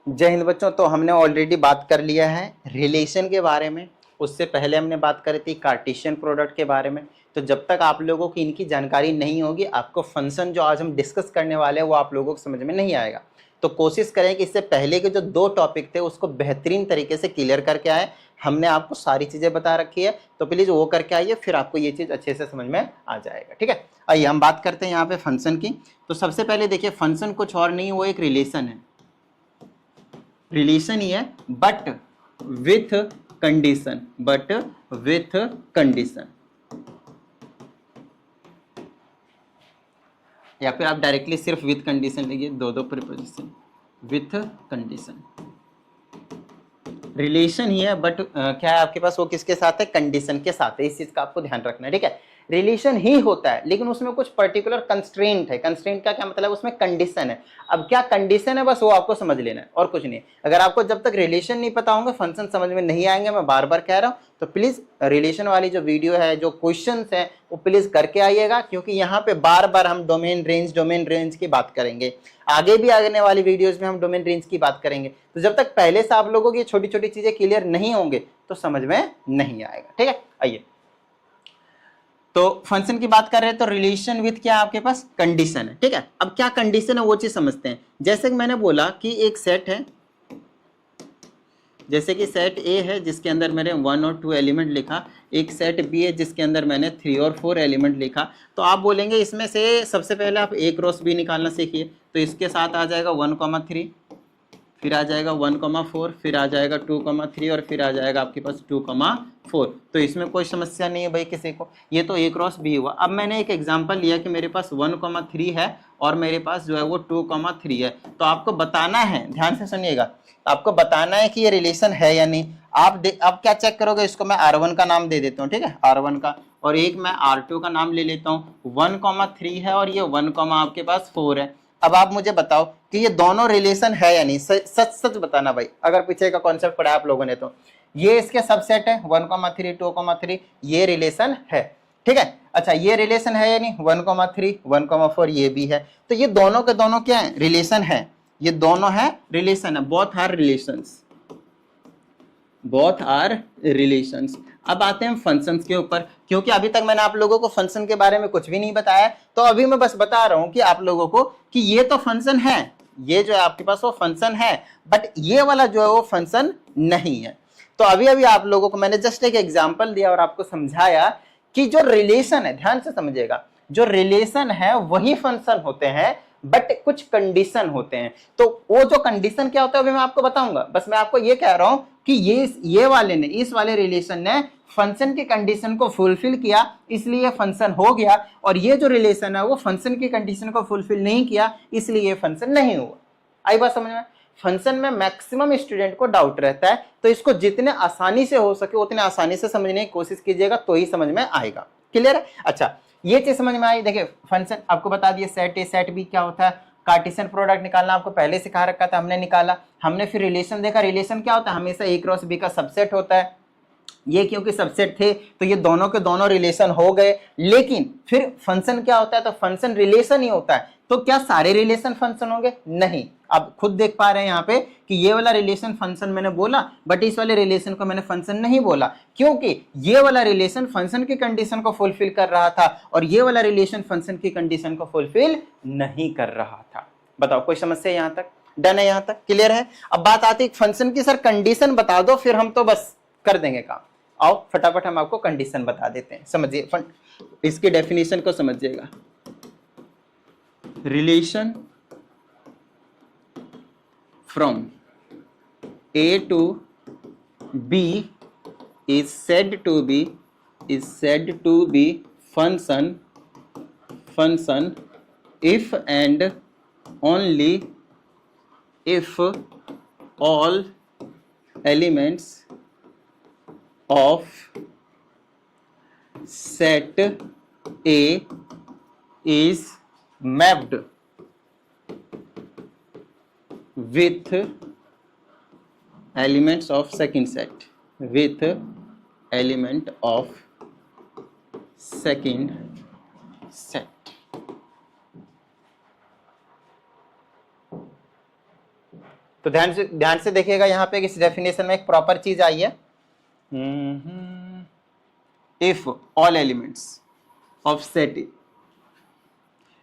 जय हिंद बच्चों। तो हमने ऑलरेडी बात कर लिया है रिलेशन के बारे में। उससे पहले हमने बात करी थी कार्टेशियन प्रोडक्ट के बारे में। तो जब तक आप लोगों की इनकी जानकारी नहीं होगी, आपको फंक्शन जो आज हम डिस्कस करने वाले हैं वो आप लोगों को समझ में नहीं आएगा। तो कोशिश करें कि इससे पहले के जो 2 टॉपिक थे उसको बेहतरीन तरीके से क्लियर करके आए। हमने आपको सारी चीज़ें बता रखी है, तो प्लीज़ वो करके आइए, फिर आपको ये चीज़ अच्छे से समझ में आ जाएगा। ठीक है, आइए हम बात करते हैं यहाँ पे फंक्शन की। तो सबसे पहले देखिए, फंक्शन कुछ और नहीं, वो एक रिलेशन है। रिलेशन ही है but with condition, but with condition, या फिर आप डायरेक्टली सिर्फ विथ कंडीशन लिखिए, दो प्रीपोजिशन विथ कंडीशन। रिलेशन ही है बट क्या है आपके पास, वो किसके साथ है, कंडीशन के साथ है। इस चीज का आपको ध्यान रखना है। ठीक है, रिलेशन ही होता है लेकिन उसमें कुछ पर्टिकुलर कंस्ट्रेंट है। कंस्ट्रेंट का क्या मतलब, उसमें कंडीशन है। अब क्या कंडीशन है, बस वो आपको समझ लेना है और कुछ नहीं। अगर आपको जब तक रिलेशन नहीं पता होंगे, फंक्शन समझ में नहीं आएंगे, मैं बार बार कह रहा हूं, तो प्लीज रिलेशन वाली जो वीडियो है, जो क्वेश्चंस है, वो प्लीज करके आइएगा, क्योंकि यहाँ पे बार बार हम डोमेन रेंज की बात करेंगे। आगे भी आने वाली वीडियोस में हम डोमेन रेंज की बात करेंगे। तो जब तक पहले से आप लोगों की छोटी छोटी चीजें क्लियर नहीं होंगे तो समझ में नहीं आएगा। ठीक है, आइए तो फंक्शन की बात कर रहे हैं। तो रिलेशन विथ क्या है आपके पास, कंडीशन है। ठीक है, अब क्या कंडीशन है वो चीज समझते हैं। जैसे कि मैंने बोला कि एक सेट है, जैसे कि सेट ए है जिसके अंदर मैंने 1 और 2 एलिमेंट लिखा, एक सेट बी है जिसके अंदर मैंने 3 और 4 एलिमेंट लिखा। तो आप बोलेंगे इसमें से सबसे पहले आप ए क्रॉस बी निकालना सीखिए। तो इसके साथ आ जाएगा 1,3, फिर आ जाएगा 1,4, फिर आ जाएगा 2,3 और फिर आ जाएगा आपके पास 2,4। तो इसमें कोई समस्या नहीं है भाई किसी को, ये तो ए क्रॉस बी हुआ। अब मैंने एक एग्जांपल लिया कि मेरे पास 1,3 है और मेरे पास जो है वो 2,3 है। तो आपको बताना है, ध्यान से सुनिएगा, आपको बताना है कि ये रिलेशन है या नहीं। आप क्या चेक करोगे, इसको मैं R1 का नाम दे देता हूँ। ठीक है, R1 का, और एक मैं R2 का नाम ले लेता हूँ। 1,3 है और ये 1, आपके पास 4 है। अब आप मुझे बताओ कि ये दोनों रिलेशन है या नहीं। सच सच बताना भाई, अगर पीछे का कॉन्सेप्ट पढ़ा आप लोगों ने तो। ये इसके सबसेट है 1,3 2,3, ये रिलेशन है। ठीक है, अच्छा ये रिलेशन है या नहीं, 1,3 1,4 ये भी है। तो ये दोनों के दोनों क्या है, रिलेशन है। ये दोनों है रिलेशन है, both are relations, both are relations. अब आते हैं फंक्शंस के ऊपर, क्योंकि अभी तक मैंने आप लोगों को फंक्शन के बारे में कुछ भी नहीं बताया। तो अभी मैं बस बता रहा हूं कि आप लोगों को कि ये तो फंक्शन है, ये जो है आपके पास वो फंक्शन है, बट ये वाला जो है वो फंक्शन नहीं है। तो अभी अभी आप लोगों को मैंने जस्ट एक एग्जाम्पल दिया और आपको समझाया कि जो रिलेशन है, ध्यान से समझिएगा, जो रिलेशन है वही फंक्शन होते हैं, बट कुछ कंडीशन होते हैं। तो वो जो कंडीशन क्या होता है अभी मैं आपको बताऊंगा। बस मैं आपको ये कह रहा हूं कि ये वाले ने, इस वाले रिलेशन ने फंक्शन की कंडीशन को फुलफिल किया, इसलिए फंक्शन हो गया। और ये जो रिलेशन है वो फंक्शन की कंडीशन को फुलफिल नहीं किया, इसलिए ये फंक्शन नहीं हुआ। आई बात समझ में। फंक्शन में मैक्सिमम स्टूडेंट को डाउट रहता है, तो इसको जितने आसानी से हो सके उतने आसानी से समझने की कोशिश कीजिएगा, तो ही समझ में आएगा। क्लियर है, अच्छा ये चीज समझ में आई। देखिए फंक्शन आपको बता दिए, सेट ए सेट बी क्या होता है, कार्टेशियन प्रोडक्ट निकालना आपको पहले सिखा रखा था, हमने निकाला। हमने फिर रिलेशन देखा, रिलेशन क्या होता है, हमेशा ए क्रॉस बी का सबसेट होता है। ये क्योंकि सबसेट थे तो ये दोनों के दोनों रिलेशन हो गए। लेकिन फिर फंक्शन क्या होता है, तो फंक्शन रिलेशन ही होता है। तो क्या सारे रिलेशन फंक्शन होंगे, नहीं। आप खुद देख पा रहे हैं यहाँ पे कि ये वाला रिलेशन फंक्शन मैंने बोला, बट इस वाले रिलेशन को मैंने फंक्शन नहीं बोला, क्योंकि ये वाला रिलेशन फंक्शन की कंडीशन को फुलफिल कर रहा था और ये वाला रिलेशन फंक्शन की कंडीशन को फुलफिल नहीं कर रहा था। बताओ कोई समस्या यहाँ तक, डन है, यहाँ तक क्लियर है। अब बात आती है फंक्शन की, सर कंडीशन बता दो, फिर हम तो बस कर देंगे काम। आओ फटाफट हम आपको कंडीशन बता देते हैं, समझिए इसकी डेफिनेशन को समझिएगा। Relation from A to B is said to be function if and only if all elements of set A is mapped with elements of second set, with element of second set। तो ध्यान से देखिएगा, यहाँ पे इस definition में एक proper चीज आई है, if all elements of set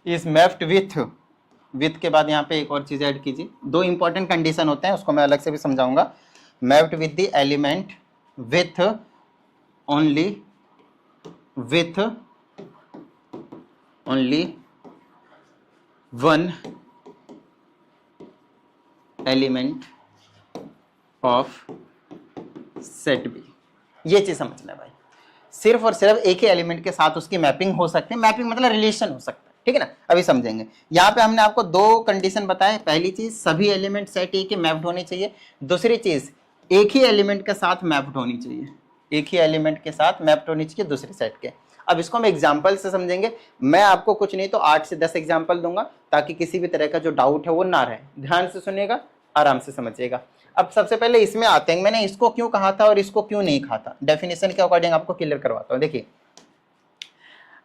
is mapped with के बाद यहाँ पे एक और चीज ऐड कीजिए। दो इंपॉर्टेंट कंडीशन होते हैं, उसको मैं अलग से भी समझाऊंगा। Mapped with the element with only one element of set B. ये चीज समझना है भाई, सिर्फ और सिर्फ एक ही एलिमेंट के साथ उसकी मैपिंग हो सकती है। मैपिंग मतलब रिलेशन हो सकता है, ठीक है ना, अभी समझेंगे। यहाँ पे हमने आपको दो कंडीशन बताए। पहली चीज, सभी एलिमेंट सेट ए के मैप्ड होने चाहिए। दूसरी चीज, एक ही एलिमेंट के साथ मैप्ड होनी चाहिए, एक ही एलिमेंट के साथ मैप्ड होनी चाहिए दूसरे सेट के। अब इसको हम एग्जाम्पल से समझेंगे। मैं आपको कुछ नहीं तो 8 से 10 एग्जाम्पल दूंगा, ताकि किसी भी तरह का जो डाउट है वो ना रहे। ध्यान से सुनिएगा, आराम से समझिएगा। अब सबसे पहले इसमें आते हैं, मैंने इसको क्यों कहा था और इसको क्यों नहीं कहा था, डेफिनेशन के अकॉर्डिंग आपको क्लियर करवाता हूँ। देखिए,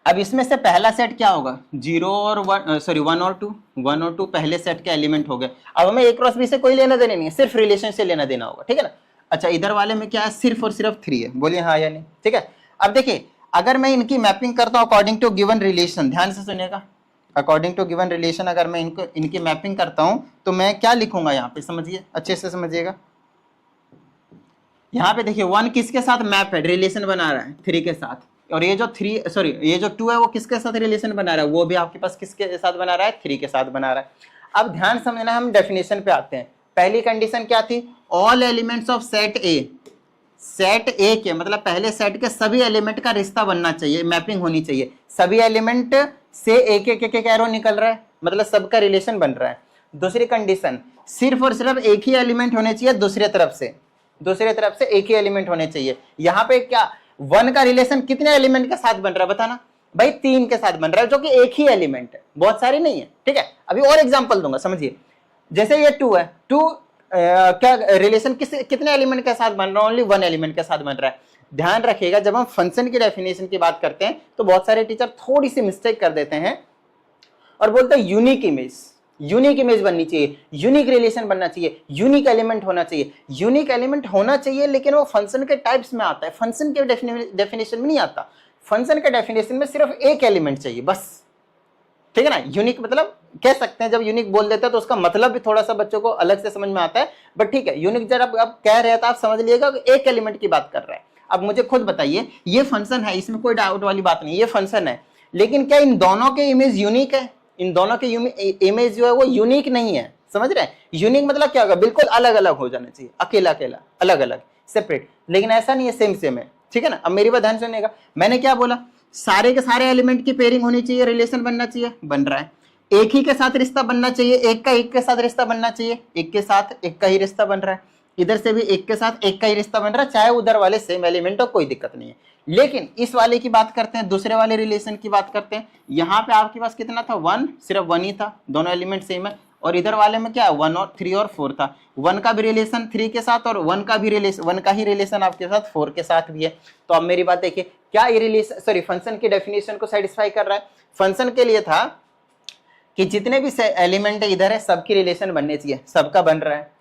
अब इसमें से पहला सेट क्या होगा, 0 और 1 और 2, 1 और 2 पहले सेट के एलिमेंट हो गए। अब हमें A क्रॉस B से कोई लेना देना नहीं है, सिर्फ रिलेशन से लेना देना होगा, ठीक है ना। अच्छा, इधर वाले में क्या है, सिर्फ और सिर्फ 3 है, बोलिए हाँ या नहीं, ठीक है। अब देखिए, अगर मैं इनकी मैपिंग करता हूँ अकॉर्डिंग टू गिवन रिलेशन, ध्यान से सुनिएगा, अकॉर्डिंग टू गिवन रिलेशन अगर मैं इनकी मैपिंग करता हूँ तो मैं क्या लिखूंगा यहाँ पे, समझिए, अच्छे से समझिएगा। यहाँ पे देखिए 1 किसके साथ मैप है, रिलेशन बना रहा है 3 के साथ, और ये जो 2 है वो किसके साथ रिलेशन बना रहा है, वो भी आपके पास किसके साथ बना रहा है, 3 के साथ बना रहा है। अब ध्यान समझना, हम डेफिनेशन पे आते हैं। पहली कंडीशन क्या थी, all elements of set A, set ए के मतलब पहले सेट के सभी एलिमेंट का रिश्ता बनना चाहिए, मैपिंग होनी चाहिए। सभी एलिमेंट से एक एक एरो निकल रहा है, मतलब सबका रिलेशन बन रहा है। दूसरी कंडीशन, सिर्फ और सिर्फ एक ही एलिमेंट होने चाहिए, दूसरी तरफ से एक ही एलिमेंट होने चाहिए। यहाँ पे क्या 1 का रिलेशन कितने एलिमेंट के साथ बन रहा है बताना भाई, 3 के साथ बन रहा है, जो कि एक ही एलिमेंट है, बहुत सारी नहीं है, ठीक है। अभी और एग्जांपल दूंगा, समझिए। जैसे ये 2 है, 2 क्या रिलेशन कितने एलिमेंट के साथ बन रहा है, ओनली 1 एलिमेंट के साथ बन रहा है। ध्यान रखिएगा, जब हम फंक्शन की डेफिनेशन की बात करते हैं तो बहुत सारे टीचर थोड़ी सी मिस्टेक कर देते हैं और बोलते हैं यूनिक इमेज बननी चाहिए, यूनिक रिलेशन बनना चाहिए, यूनिक एलिमेंट होना चाहिए। यूनिक एलिमेंट होना चाहिए, लेकिन वो फंक्शन के टाइप्स में आता है, फंक्शन के डेफिनेशन में नहीं आता। फंक्शन के डेफिनेशन में सिर्फ एक एलिमेंट चाहिए बस, ठीक है ना। यूनिक मतलब कह सकते हैं, जब यूनिक बोल देते हैं तो उसका मतलब भी थोड़ा सा बच्चों को अलग से समझ में आता है, बट ठीक है, यूनिक जब आप कह रहे हैं तो आप समझ लीजिएगा एक एलिमेंट की बात कर रहा है। अब मुझे खुद बताइए, ये फंक्शन है, इसमें कोई डाउट वाली बात नहीं, ये फंक्शन है, लेकिन क्या इन दोनों के इमेज यूनिक है, इन दोनों के इमेज जो है वो यूनिक नहीं है, समझ रहे हैं। यूनिक मतलब क्या होगा, बिल्कुल अलग अलग हो जाना चाहिए, अकेला अकेला, अलग अलग, सेपरेट, लेकिन ऐसा नहीं है, सेम है, ठीक है ना। अब मेरी बात ध्यान सुनिएगा, मैंने क्या बोला, सारे के सारे एलिमेंट की पेयरिंग होनी चाहिए, रिलेशन बनना चाहिए, बन रहा है। एक ही के साथ रिश्ता बनना चाहिए, एक का एक के साथ रिश्ता बनना चाहिए, एक के साथ एक का ही रिश्ता बन रहा है। इधर से भी एक के साथ एक का ही रिश्ता बन रहा है, चाहे उधर वाले सेम एलिमेंट हो, कोई दिक्कत नहीं है। लेकिन इस वाले की बात करते हैं, दूसरे वाले रिलेशन की बात करते हैं। यहाँ पे आपके पास कितना था, 1, सिर्फ 1 ही था, दोनों एलिमेंट सेम है। और इधर वाले में क्या है, 1 और 3 और 4 था। 1 का भी रिलेशन 3 के साथ और 1 का ही रिलेशन आपके साथ 4 के साथ भी है। तो अब मेरी बात देखिए, क्या ये रिलेशन फंक्शन की डेफिनेशन को सेटिस्फाई कर रहा है। फंक्शन के लिए था कि जितने भी एलिमेंट है इधर है, सबकी रिलेशन बनने चाहिए, सबका बन रहा है,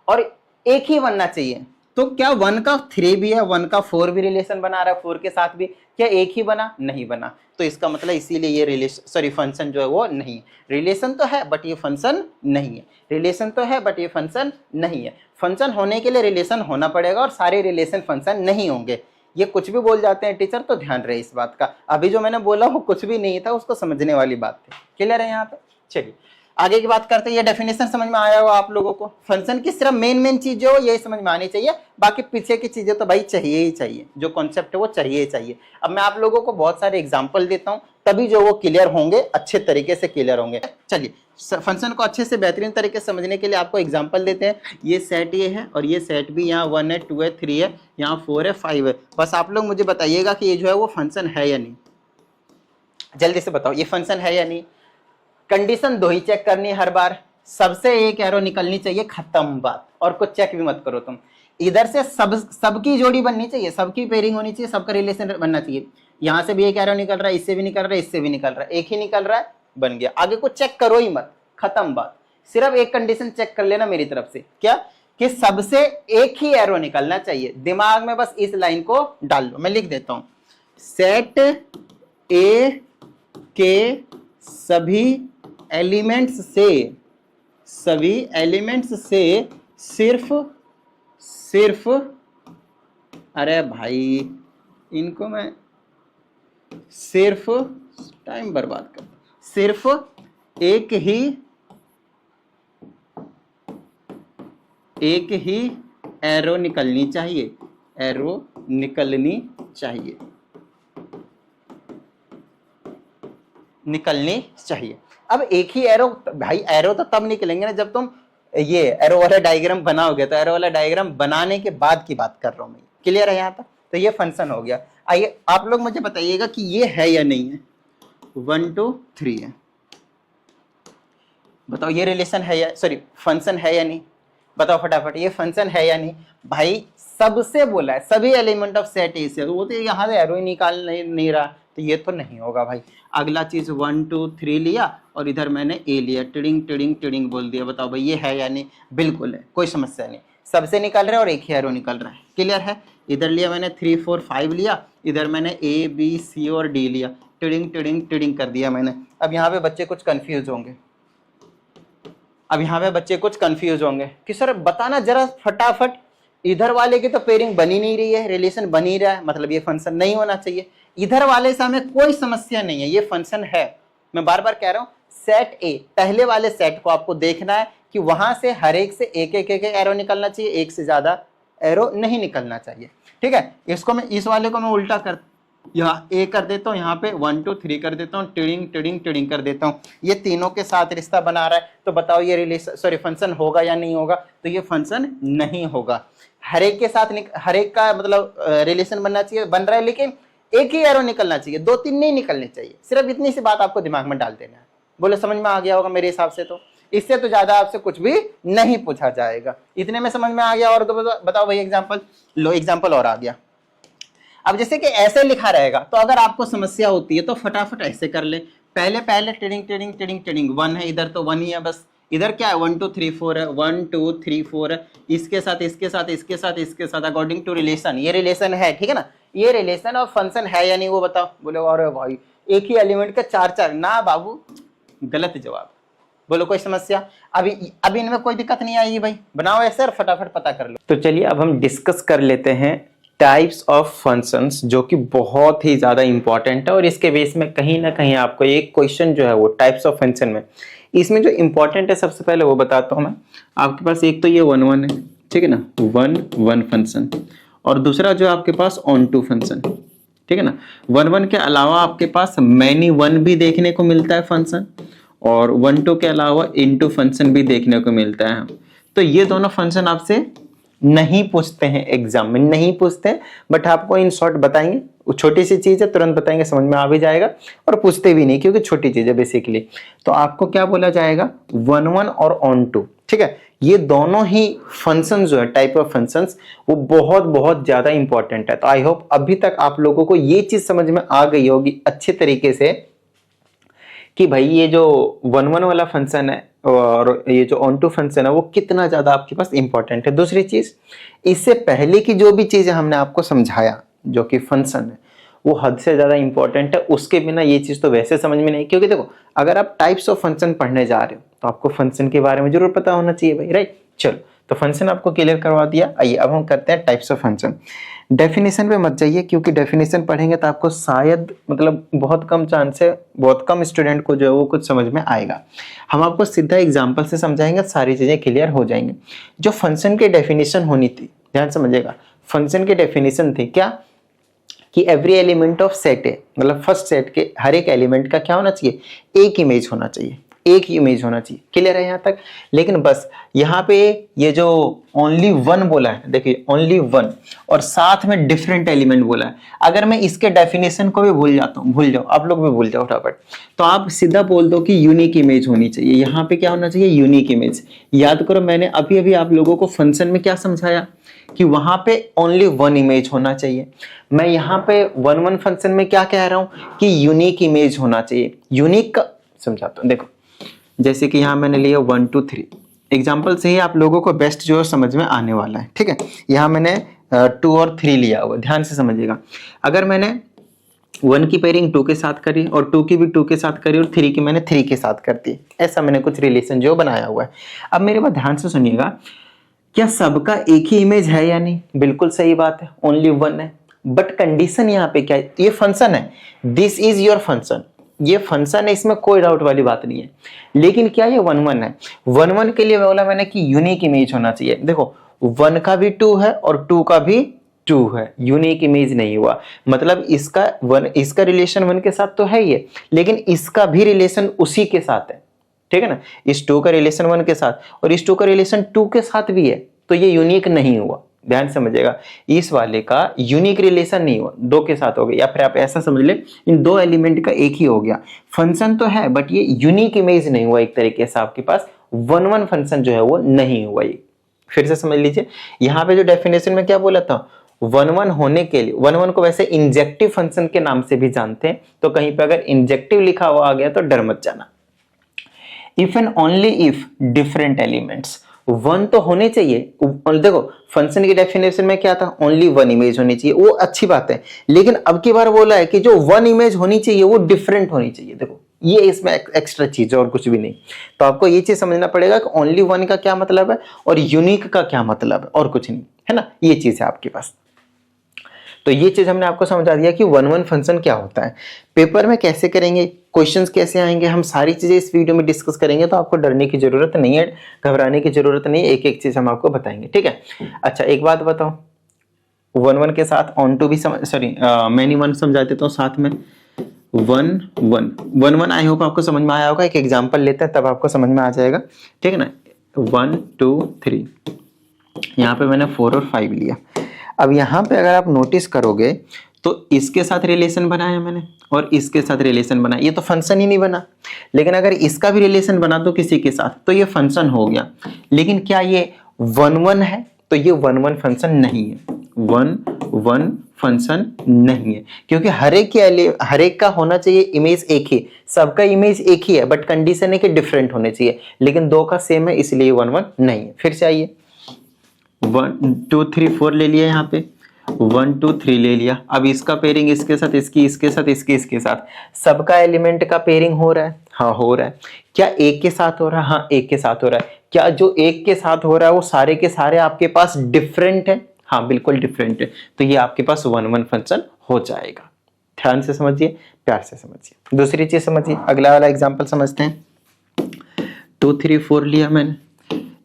और एक ही बनना चाहिए। तो क्या 1 का 3 भी है, 1 का 4 भी रिलेशन बना रहा है, 4 के साथ भी, क्या एक ही बना, नहीं बना। तो इसका मतलब इसीलिए ये रिलेशन फंक्शन जो है वो नहीं है। रिलेशन तो है बट ये फंक्शन नहीं है, रिलेशन तो है बट ये फंक्शन नहीं है। फंक्शन होने के लिए रिलेशन होना पड़ेगा, और सारे रिलेशन फंक्शन नहीं होंगे। ये कुछ भी बोल जाते हैं टीचर, तो ध्यान रहे इस बात का। अभी जो मैंने बोला वो कुछ भी नहीं था, उसको समझने वाली बात थी। क्लियर है यहाँ पे। चलिए आगे की बात करते हैं। ये डेफिनेशन समझ में आया होगा आप लोगों को। फंक्शन की सिर्फ मेन चीज जो यही समझ में आनी चाहिए, बाकी पीछे की चीजें तो भाई चाहिए ही चाहिए, जो कॉन्सेप्ट है वो चाहिए ही चाहिए। अब मैं आप लोगों को बहुत सारे एग्जांपल देता हूँ, तभी जो वो क्लियर होंगे, अच्छे तरीके से क्लियर होंगे। चलिए फंक्शन को अच्छे से बेहतरीन तरीके से समझने के लिए आपको एग्जाम्पल देते हैं। ये सेट ये है और ये सेट भी, यहाँ 1 है, 2 है, 3 है, यहाँ 4 है, 5 है। बस आप लोग मुझे बताइएगा कि ये जो है वो फंक्शन है या नहीं। जल्दी से बताओ ये फंक्शन है या नहीं। कंडीशन 2 ही चेक करनी है हर बार, सबसे एक एरो निकलनी चाहिए, खत्म बात। और कुछ चेक भी मत करो तुम। इधर से सबकी जोड़ी बननी चाहिए, सबकी पेयरिंग होनी चाहिए, सबका रिलेशन बनना चाहिए। यहाँ से भी एक एरो निकल रहा है, इससे भी निकल रहा है, इससे भी निकल रहा है, एक ही निकल रहा है, बन गया। आगे कुछ चेक करो ही मत, खत्म बात। सिर्फ एक कंडीशन चेक कर लेना मेरी तरफ से, क्या, कि सबसे एक ही एरो निकलना चाहिए। दिमाग में बस इस लाइन को डाल लो, मैं लिख देता हूं, सेट ए के सभी एलिमेंट्स से सिर्फ अरे भाई इनको मैं सिर्फ टाइम बर्बाद कर, सिर्फ एक ही एरो निकलनी चाहिए, निकलनी चाहिए। अब एक ही एरो, भाई एरो तो तब निकलेंगे ना जब तुम ये एरो वाला डायग्राम बनाओगे, तो एरो वाला डायग्राम बनाने के बाद की बात कर रहा हूं मैं। क्लियर है यहाँ तक? तो ये फंक्शन हो गया। आइए आप लोग मुझे बताइएगा कि ये है या नहीं है। 1 2 3 है, बताओ ये रिलेशन है या सॉरी फंक्शन है या नहीं, बताओ फटाफट, ये फंक्शन है या नहीं। भाई सबसे बोला है, सभी एलिमेंट ऑफ सेट ए से, वो तो यहाँ से एरो ही निकाल नहीं रहा, तो ये तो नहीं होगा भाई। अगला चीज 1 2 3 लिया और इधर मैंने ए लिया, टिडिंग टिडिंग टिडिंग बोल दिया। बताओ भाई ये है या नहीं? बिल्कुल है, कोई समस्या नहीं, सबसे निकल रहा है और एक ही एरो निकल रहा है। क्लियर है? इधर लिया मैंने 3 4 5 लिया, इधर मैंने ए बी सी और डी लिया, टिडिंग टिडिंग टिडिंग कर दिया मैंने। अब यहाँ पे बच्चे कुछ कंफ्यूज होंगे, कि सर बताना जरा फटाफट, इधर वाले की तो पेयरिंग बनी नहीं रही है, रिलेशन बन ही रहा है, मतलब ये फंक्शन नहीं होना चाहिए। इधर वाले से हमें कोई समस्या नहीं है, ये फंक्शन है। मैं बार बार कह रहा हूं, सेट ए, पहले वाले सेट को आपको देखना है कि वहां से हर एक से एक एक एरो निकलना चाहिए, एक से ज्यादा एरो नहीं निकलना चाहिए। ठीक है, इसको मैं इस वाले को मैं उल्टा कर, यहाँ ए कर देता हूँ, यहाँ पे 1 2 3 कर देता हूँ, टिडिंग टिडिंग टिडिंग कर देता हूँ। ये तीनों के साथ रिश्ता बना रहा है, तो बताओ ये रिलेशन सॉरी फंक्शन होगा या नहीं होगा? तो ये फंक्शन नहीं होगा। हर एक के साथ हर एक का मतलब रिलेशन बनना चाहिए, बन रहा है, लेकिन एक ही एरो निकलना चाहिए, 2 3 नहीं निकलने चाहिए। सिर्फ इतनी सी बात आपको दिमाग में डाल देना है। बोले समझ में आ गया होगा मेरे हिसाब से? तो इससे तो ज्यादा आपसे कुछ भी नहीं पूछा जाएगा, इतने में समझ में आ गया। और तो बताओ भाई एग्जाम्पल लो, एग्जाम्पल और आ गया। अब जैसे कि ऐसे लिखा रहेगा, तो अगर आपको समस्या होती है तो फटाफट ऐसे कर ले, पहले टिडिंग टिडिंग टिडिंग टिडिंग 1 है, इधर तो 1 ही है बस। इधर क्या है 1 2 3 4 है, 1 2 3 4 है, इसके साथ अकॉर्डिंग टू रिलेशन, ये रिलेशन है, ठीक है ना? ये रिलेशन और फंक्शन है या नहीं वो बताओ। बोले अरे भाई एक ही एलिमेंट का 4 4, ना बाबू, गलत जवाब। बोलो कोई समस्या? अभी इनमें कोई दिक्कत नहीं आएगी भाई, बनाओ ऐसे और फटाफट पता कर लो। तो चलिए अब हम डिस्कस कर लेते हैं टाइप्स ऑफ फंक्शंस, जो कि बहुत ही ज्यादा इंपॉर्टेंट है, और इसके बेस में कहीं ना कहीं आपको एक क्वेश्चन जो है वो टाइप्स ऑफ फंक्शन में, इसमें जो इंपॉर्टेंट है सबसे पहले वो बताता हूं मैं। आपके पास एक तो ये 1 1 है, ठीक है ना, 1 1 फंक्शन, और दूसरा जो आपके पास ऑन टू फंक्शन, ठीक है ना। 1 1 के अलावा आपके पास मैनी 1 भी देखने को मिलता है फंक्शन, और 1 2 के अलावा इनटू फंक्शन भी देखने को मिलता है। तो ये दोनों फंक्शन आपसे नहीं पूछते हैं, एग्जाम में नहीं पूछते, बट आपको इन शॉर्ट बताएंगे। छोटी सी चीज है, तुरंत बताएंगे, समझ में आ भी जाएगा, और पूछते भी नहीं क्योंकि छोटी चीज है बेसिकली। तो आपको क्या बोला जाएगा, 1 1 और ऑन टू, ठीक है। ये दोनों ही फंक्शन जो है, टाइप ऑफ फंक्शंस, वो बहुत बहुत ज्यादा इंपॉर्टेंट है। तो आई होप अभी तक आप लोगों को ये चीज समझ में आ गई होगी अच्छे तरीके से कि भाई ये जो 1 1 वाला फंक्शन है और ये जो ऑन टू फंक्शन है वो कितना ज्यादा आपके पास इंपॉर्टेंट है। दूसरी चीज, इससे पहले की जो भी चीजें हमने आपको समझाया जो कि फंक्शन है, वो हद से ज्यादा इंपॉर्टेंट है। उसके बिना ये चीज तो वैसे समझ में नहीं, क्योंकि देखो अगर आप टाइप्स ऑफ फंक्शन पढ़ने जा रहे हो तो आपको फंक्शन के बारे में जरूर पता होना चाहिए भाई, राइट। चलो तो फंक्शन आपको क्लियर करवा दिया। आइए अब हम करते हैं टाइप्स ऑफ फंक्शन। डेफिनेशन पे मत जाइए, क्योंकि डेफिनेशन पढ़ेंगे तो आपको शायद मतलब बहुत कम चांस है, बहुत कम स्टूडेंट को जो है वो कुछ समझ में आएगा। हम आपको सीधा एग्जांपल से समझाएंगे, सारी चीजें क्लियर हो जाएंगी। जो फंक्शन की डेफिनेशन होनी थी, ध्यान समझिएगा, फंक्शन की डेफिनेशन थी क्या, कि एवरी एलिमेंट ऑफ सेट है, मतलब फर्स्ट सेट के हर एक एलिमेंट का क्या होना चाहिए, एक इमेज होना चाहिए, एक ही इमेज होना चाहिए। क्लियर है यहाँ तक? लेकिन बस यहाँ पे ये जो ओनली 1 बोला है, देखिए ओनली 1 और साथ में डिफरेंट एलिमेंट बोला है। अगर मैं इसके डेफिनेशन को भी भूल जाता हूँ, भूल जाओ, आप लोग भी भूल जाओ फटाफट, तो आप सीधा बोल दो कि यूनिक इमेज होनी चाहिए। यहाँ पे क्या होना चाहिए, यूनिक इमेज। याद करो मैंने अभी अभी आप लोगों को फंक्शन में क्या समझाया, कि वहां पे ओनली 1 इमेज होना चाहिए। मैं यहाँ पे 1 1 फंक्शन में क्या कह रहा हूं, कि यूनिक इमेज होना चाहिए। यूनिक का समझाता हूं, देखो जैसे कि यहाँ मैंने लिया 1 2 3, एग्जाम्पल से ही आप लोगों को बेस्ट जो है समझ में आने वाला है। ठीक है, यहाँ मैंने 2 और 3 लिया हुआ, ध्यान से समझिएगा। अगर मैंने 1 की पेयरिंग 2 के साथ करी और 2 की भी 2 के साथ करी और 3 की मैंने 3 के साथ कर दी, ऐसा मैंने कुछ रिलेशन जो बनाया हुआ है। अब मेरे बात ध्यान से सुनिएगा, क्या सबका एक ही इमेज है या नहीं? बिल्कुल सही बात है, ओनली 1 है। बट कंडीशन यहाँ पे क्या है? ये फंक्शन है, दिस इज योर फंक्शन, ये फंक्शन है, इसमें कोई डाउट वाली बात नहीं है। लेकिन क्या ये 1 1 है? 1 1 के लिए बोला मैंने कि यूनिक इमेज होना चाहिए। देखो 1 का भी 2 है और 2 का भी 2 है, यूनिक इमेज नहीं हुआ। मतलब इसका रिलेशन 1 के साथ तो है ही है, लेकिन इसका भी रिलेशन उसी के साथ है। ठीक है ना, इस 2 का रिलेशन 1 के साथ और इस 2 का रिलेशन 2 के साथ भी है, तो ये यूनिक नहीं हुआ। ध्यान समझिएगा, इस वाले का यूनिक रिलेशन नहीं हुआ, 2 के साथ हो गया। या फिर आप ऐसा समझ ले, इन 2 एलिमेंट का एक ही हो गया। फंक्शन तो है बट ये यूनिक इमेज नहीं हुआ, एक तरीके से आपके पास 1 1 फंक्शन जो है वो नहीं हुआ। ये फिर से समझ लीजिए, यहाँ पे जो डेफिनेशन में क्या बोला था, 1 1 होने के लिए 1 1 को वैसे इंजेक्टिव फंक्शन के नाम से भी जानते हैं, तो कहीं पे अगर इंजेक्टिव लिखा हुआ आ गया तो डर मत जाना। If and only if different elements, 1 तो होने चाहिए। देखो फंक्शन की डेफिनेशन में क्या था, ओनली 1 इमेज होनी चाहिए, वो अच्छी बात है। लेकिन अब की बार बोला है कि जो 1 इमेज होनी चाहिए वो डिफरेंट होनी चाहिए। देखो ये इसमें एक्स्ट्रा चीज है और कुछ भी नहीं। तो आपको ये चीज समझना पड़ेगा कि ओनली 1 का क्या मतलब है और यूनिक का क्या मतलब है, और कुछ नहीं है ना, ये चीज है आपके पास। तो ये चीज हमने आपको समझा दिया कि 1 1 फंक्शन क्या होता है, पेपर में कैसे करेंगे, क्वेश्चंस कैसे आएंगे, हम सारी चीजें इस वीडियो में डिस्कस करेंगे। तो आपको डरने की जरूरत नहीं है, घबराने की जरूरत नहीं है, एक एक चीज हम आपको बताएंगे। ठीक है, अच्छा एक बात बताओ, 1 1 के साथ ऑन टू भी मैनी 1 समझा देता हूँ साथ में। 1 1 1 आई होप आपको समझ में आया होगा। एक एग्जाम्पल लेते हैं तब आपको समझ में आ जाएगा। ठीक है ना, 1 2 3, यहाँ पे मैंने 4 और 5 लिया। अब यहाँ पे अगर आप नोटिस करोगे तो इसके साथ रिलेशन बनाया मैंने और इसके साथ रिलेशन बनाया, ये तो फंक्शन ही नहीं बना। लेकिन अगर इसका भी रिलेशन बना दो किसी के साथ तो ये फंक्शन हो गया। लेकिन क्या ये 1 1 है? तो ये 1 1 फंक्शन नहीं है, 1 1 फंक्शन नहीं है, क्योंकि हर एक का होना चाहिए इमेज एक ही, सबका इमेज एक ही है, बट कंडीशन है कि डिफरेंट होने चाहिए। लेकिन 2 का सेम है, इसलिए 1 1 नहीं है। फिर से आइए, 1 2 3 4 ले लिया, यहाँ पे 1 2 3 ले लिया। अब इसका पेयरिंग इसके साथ, इसकी इसके साथ, इसकी इसके साथ, सबका एलिमेंट का पेयरिंग हो रहा है? हाँ हो रहा है। क्या एक के साथ हो रहा है? हाँ एक के साथ हो रहा है। क्या जो एक के साथ हो रहा है वो सारे के सारे आपके पास डिफरेंट है? हाँ बिल्कुल डिफरेंट है। तो ये आपके पास 1 1 फंक्शन हो जाएगा। ध्यान से समझिए, प्यार से समझिए। दूसरी चीज समझिए, अगला वाला एग्जाम्पल समझते हैं। 2 3 4 लिया मैंने,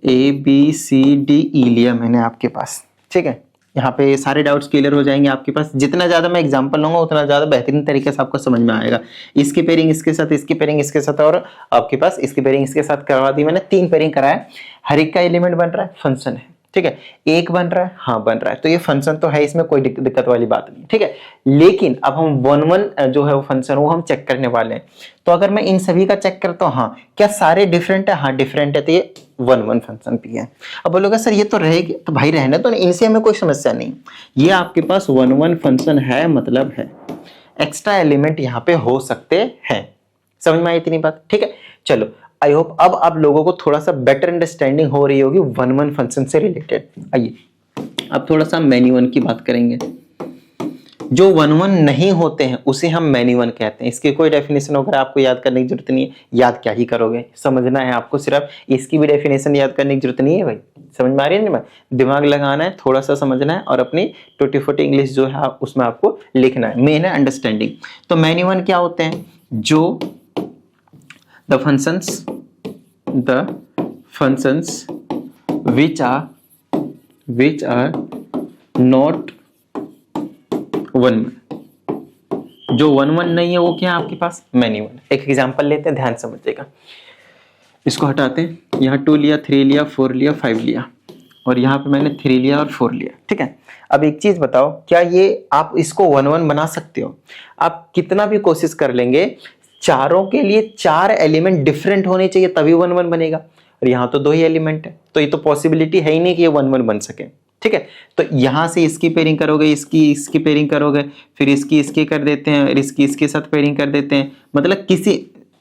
A B C D E लिया मैंने आपके पास। ठीक है, यहाँ पे सारे डाउट्स क्लियर हो जाएंगे आपके पास। जितना ज्यादा मैं एग्जांपल लूंगा उतना ज्यादा बेहतरीन तरीके से आपको समझ में आएगा। इसकी पेयरिंग इसके साथ, इसकी पेयरिंग इसके साथ, और आपके पास इसकी पेयरिंग इसके साथ करवा दी मैंने। 3 पेयरिंग कराया, हर एक का एलिमेंट बन रहा है, फंक्शन है। ठीक है, एक बन रहा है, हाँ बन रहा है, तो ये फंक्शन तो है, इसमें कोई दिक्कत वाली बात नहीं। ठीक है, लेकिन अब हम 1 1 जो है वो फंक्शन वो हम चेक करने वाले हैं। तो अगर मैं इन सभी का चेक करता हूँ, हाँ क्या सारे डिफरेंट है? हाँ डिफरेंट है, तो ये 1 1 फंक्शन भी है। अब बोलोगे सर ये तो रहेगी, तो भाई रहने तो इनसे हमें कोई समस्या नहीं, ये आपके पास 1 1 फंक्शन है, मतलब है। एक्स्ट्रा एलिमेंट यहाँ पे हो सकते हैं। समझ में आई इतनी बात? ठीक है, चलो आई होप अब आप लोगों को थोड़ा सा बेटर अंडरस्टैंडिंग हो रही होगी 1 1 फंक्शन से रिलेटेड। आइए अब थोड़ा सा मैनी 1 की बात करेंगे। जो 1 1 नहीं होते हैं उसे हम मैनी 1 कहते हैं। इसकी कोई डेफिनेशन वगैरह आपको याद करने की जरूरत नहीं है, याद क्या ही करोगे, समझना है आपको, सिर्फ इसकी भी डेफिनेशन याद करने की जरूरत नहीं है भाई। समझ में आ रही है ना? दिमाग लगाना है, थोड़ा सा समझना है और अपनी टूटी फूटी इंग्लिश जो है उसमें आपको लिखना है। मेन है अंडरस्टैंडिंग। तो मैनी 1 क्या होते हैं? जो the functions which are not 1 1, जो 1 1 नहीं है वो क्या है आपके पास? मैनी 1। एक एग्जांपल लेते हैं, ध्यान समझिएगा। इसको हटाते हैं, यहाँ 2 लिया, 3 लिया, 4 लिया, 5 लिया, और यहाँ पे मैंने 3 लिया और 4 लिया। ठीक है, अब एक चीज बताओ, क्या ये आप इसको 1 1 बना सकते हो? आप कितना भी कोशिश कर लेंगे, चारों के लिए 4 एलिमेंट डिफरेंट होने चाहिए तभी 1 1 बनेगा, और यहाँ तो 2 ही एलिमेंट है, तो ये तो पॉसिबिलिटी है ही नहीं कि ये 1 1 बन सके। ठीक है, तो यहां से इसकी पेयरिंग करोगे, इसकी पेयरिंग करोगे, फिर इसकी कर देते हैं और इसकी इसके साथ पेयरिंग कर देते हैं। मतलब किसी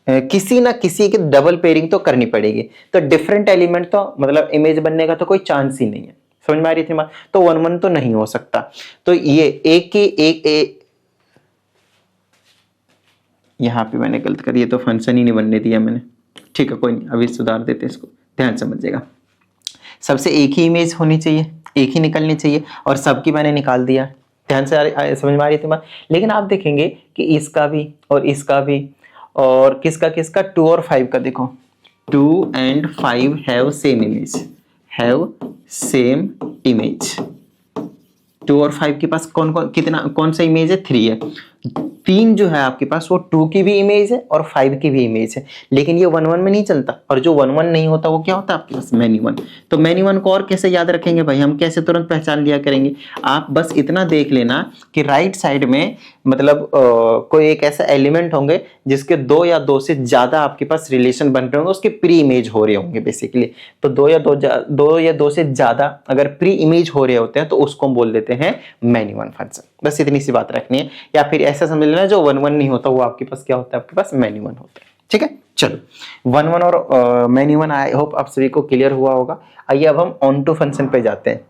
किसी ना किसी की डबल पेयरिंग तो करनी पड़ेगी। तो डिफरेंट एलिमेंट तो मतलब इमेज बनने का तो कोई चांस ही नहीं है। समझ में आ रही थी बात? तो 1 1 तो नहीं हो सकता। तो ये एक की एक यहाँ पे मैंने गलत कर, ये तो फंक्शन ही नहीं बनने दिया मैंने। ठीक है, कोई नहीं, अभी सुधार देते इसको, ध्यान समझिएगा। सबसे एक ही इमेज होनी चाहिए, एक ही निकलनी चाहिए, और सबकी मैंने निकाल दिया। ध्यान से समझ में आ रही थी बात? लेकिन आप देखेंगे कि इसका भी और इसका भी और किसका किसका 2 और 5 का देखो, 2 and 5 have same image, have same image. 2 और 5 के पास कौन कौन कितना कौन सा इमेज है? 3 है। 3 जो है आपके पास वो 2 की भी इमेज है और 5 की भी इमेज है, लेकिन ये 1 1 में नहीं चलता। और जो 1 1 नहीं होता वो क्या होता है आपके पास? मैनी 1। तो मैनी 1 को और कैसे याद रखेंगे भाई, हम कैसे तुरंत पहचान लिया करेंगे? आप बस इतना देख लेना कि राइट साइड में मतलब कोई एक ऐसा एलिमेंट होंगे जिसके 2 या 2 से ज्यादा आपके पास रिलेशन बन रहे होंगे, उसके प्री इमेज हो रहे होंगे बेसिकली। तो 2 या 2 से ज्यादा अगर प्री इमेज हो रहे होते हैं तो उसको हम बोल देते हैं मैनी 1 फंक्शन। बस इतनी सी बात रखनी है। या फिर ऐसा समझ लेना जो 1 1 नहीं होता वो आपके पास क्या होता है? आपके पास मैनी 1 होता है। ठीक है, चलो 1 1 और मैनी 1 आई होप आप सभी को क्लियर हुआ होगा। आइए अब हम ऑन टू फंक्शन पे जाते हैं।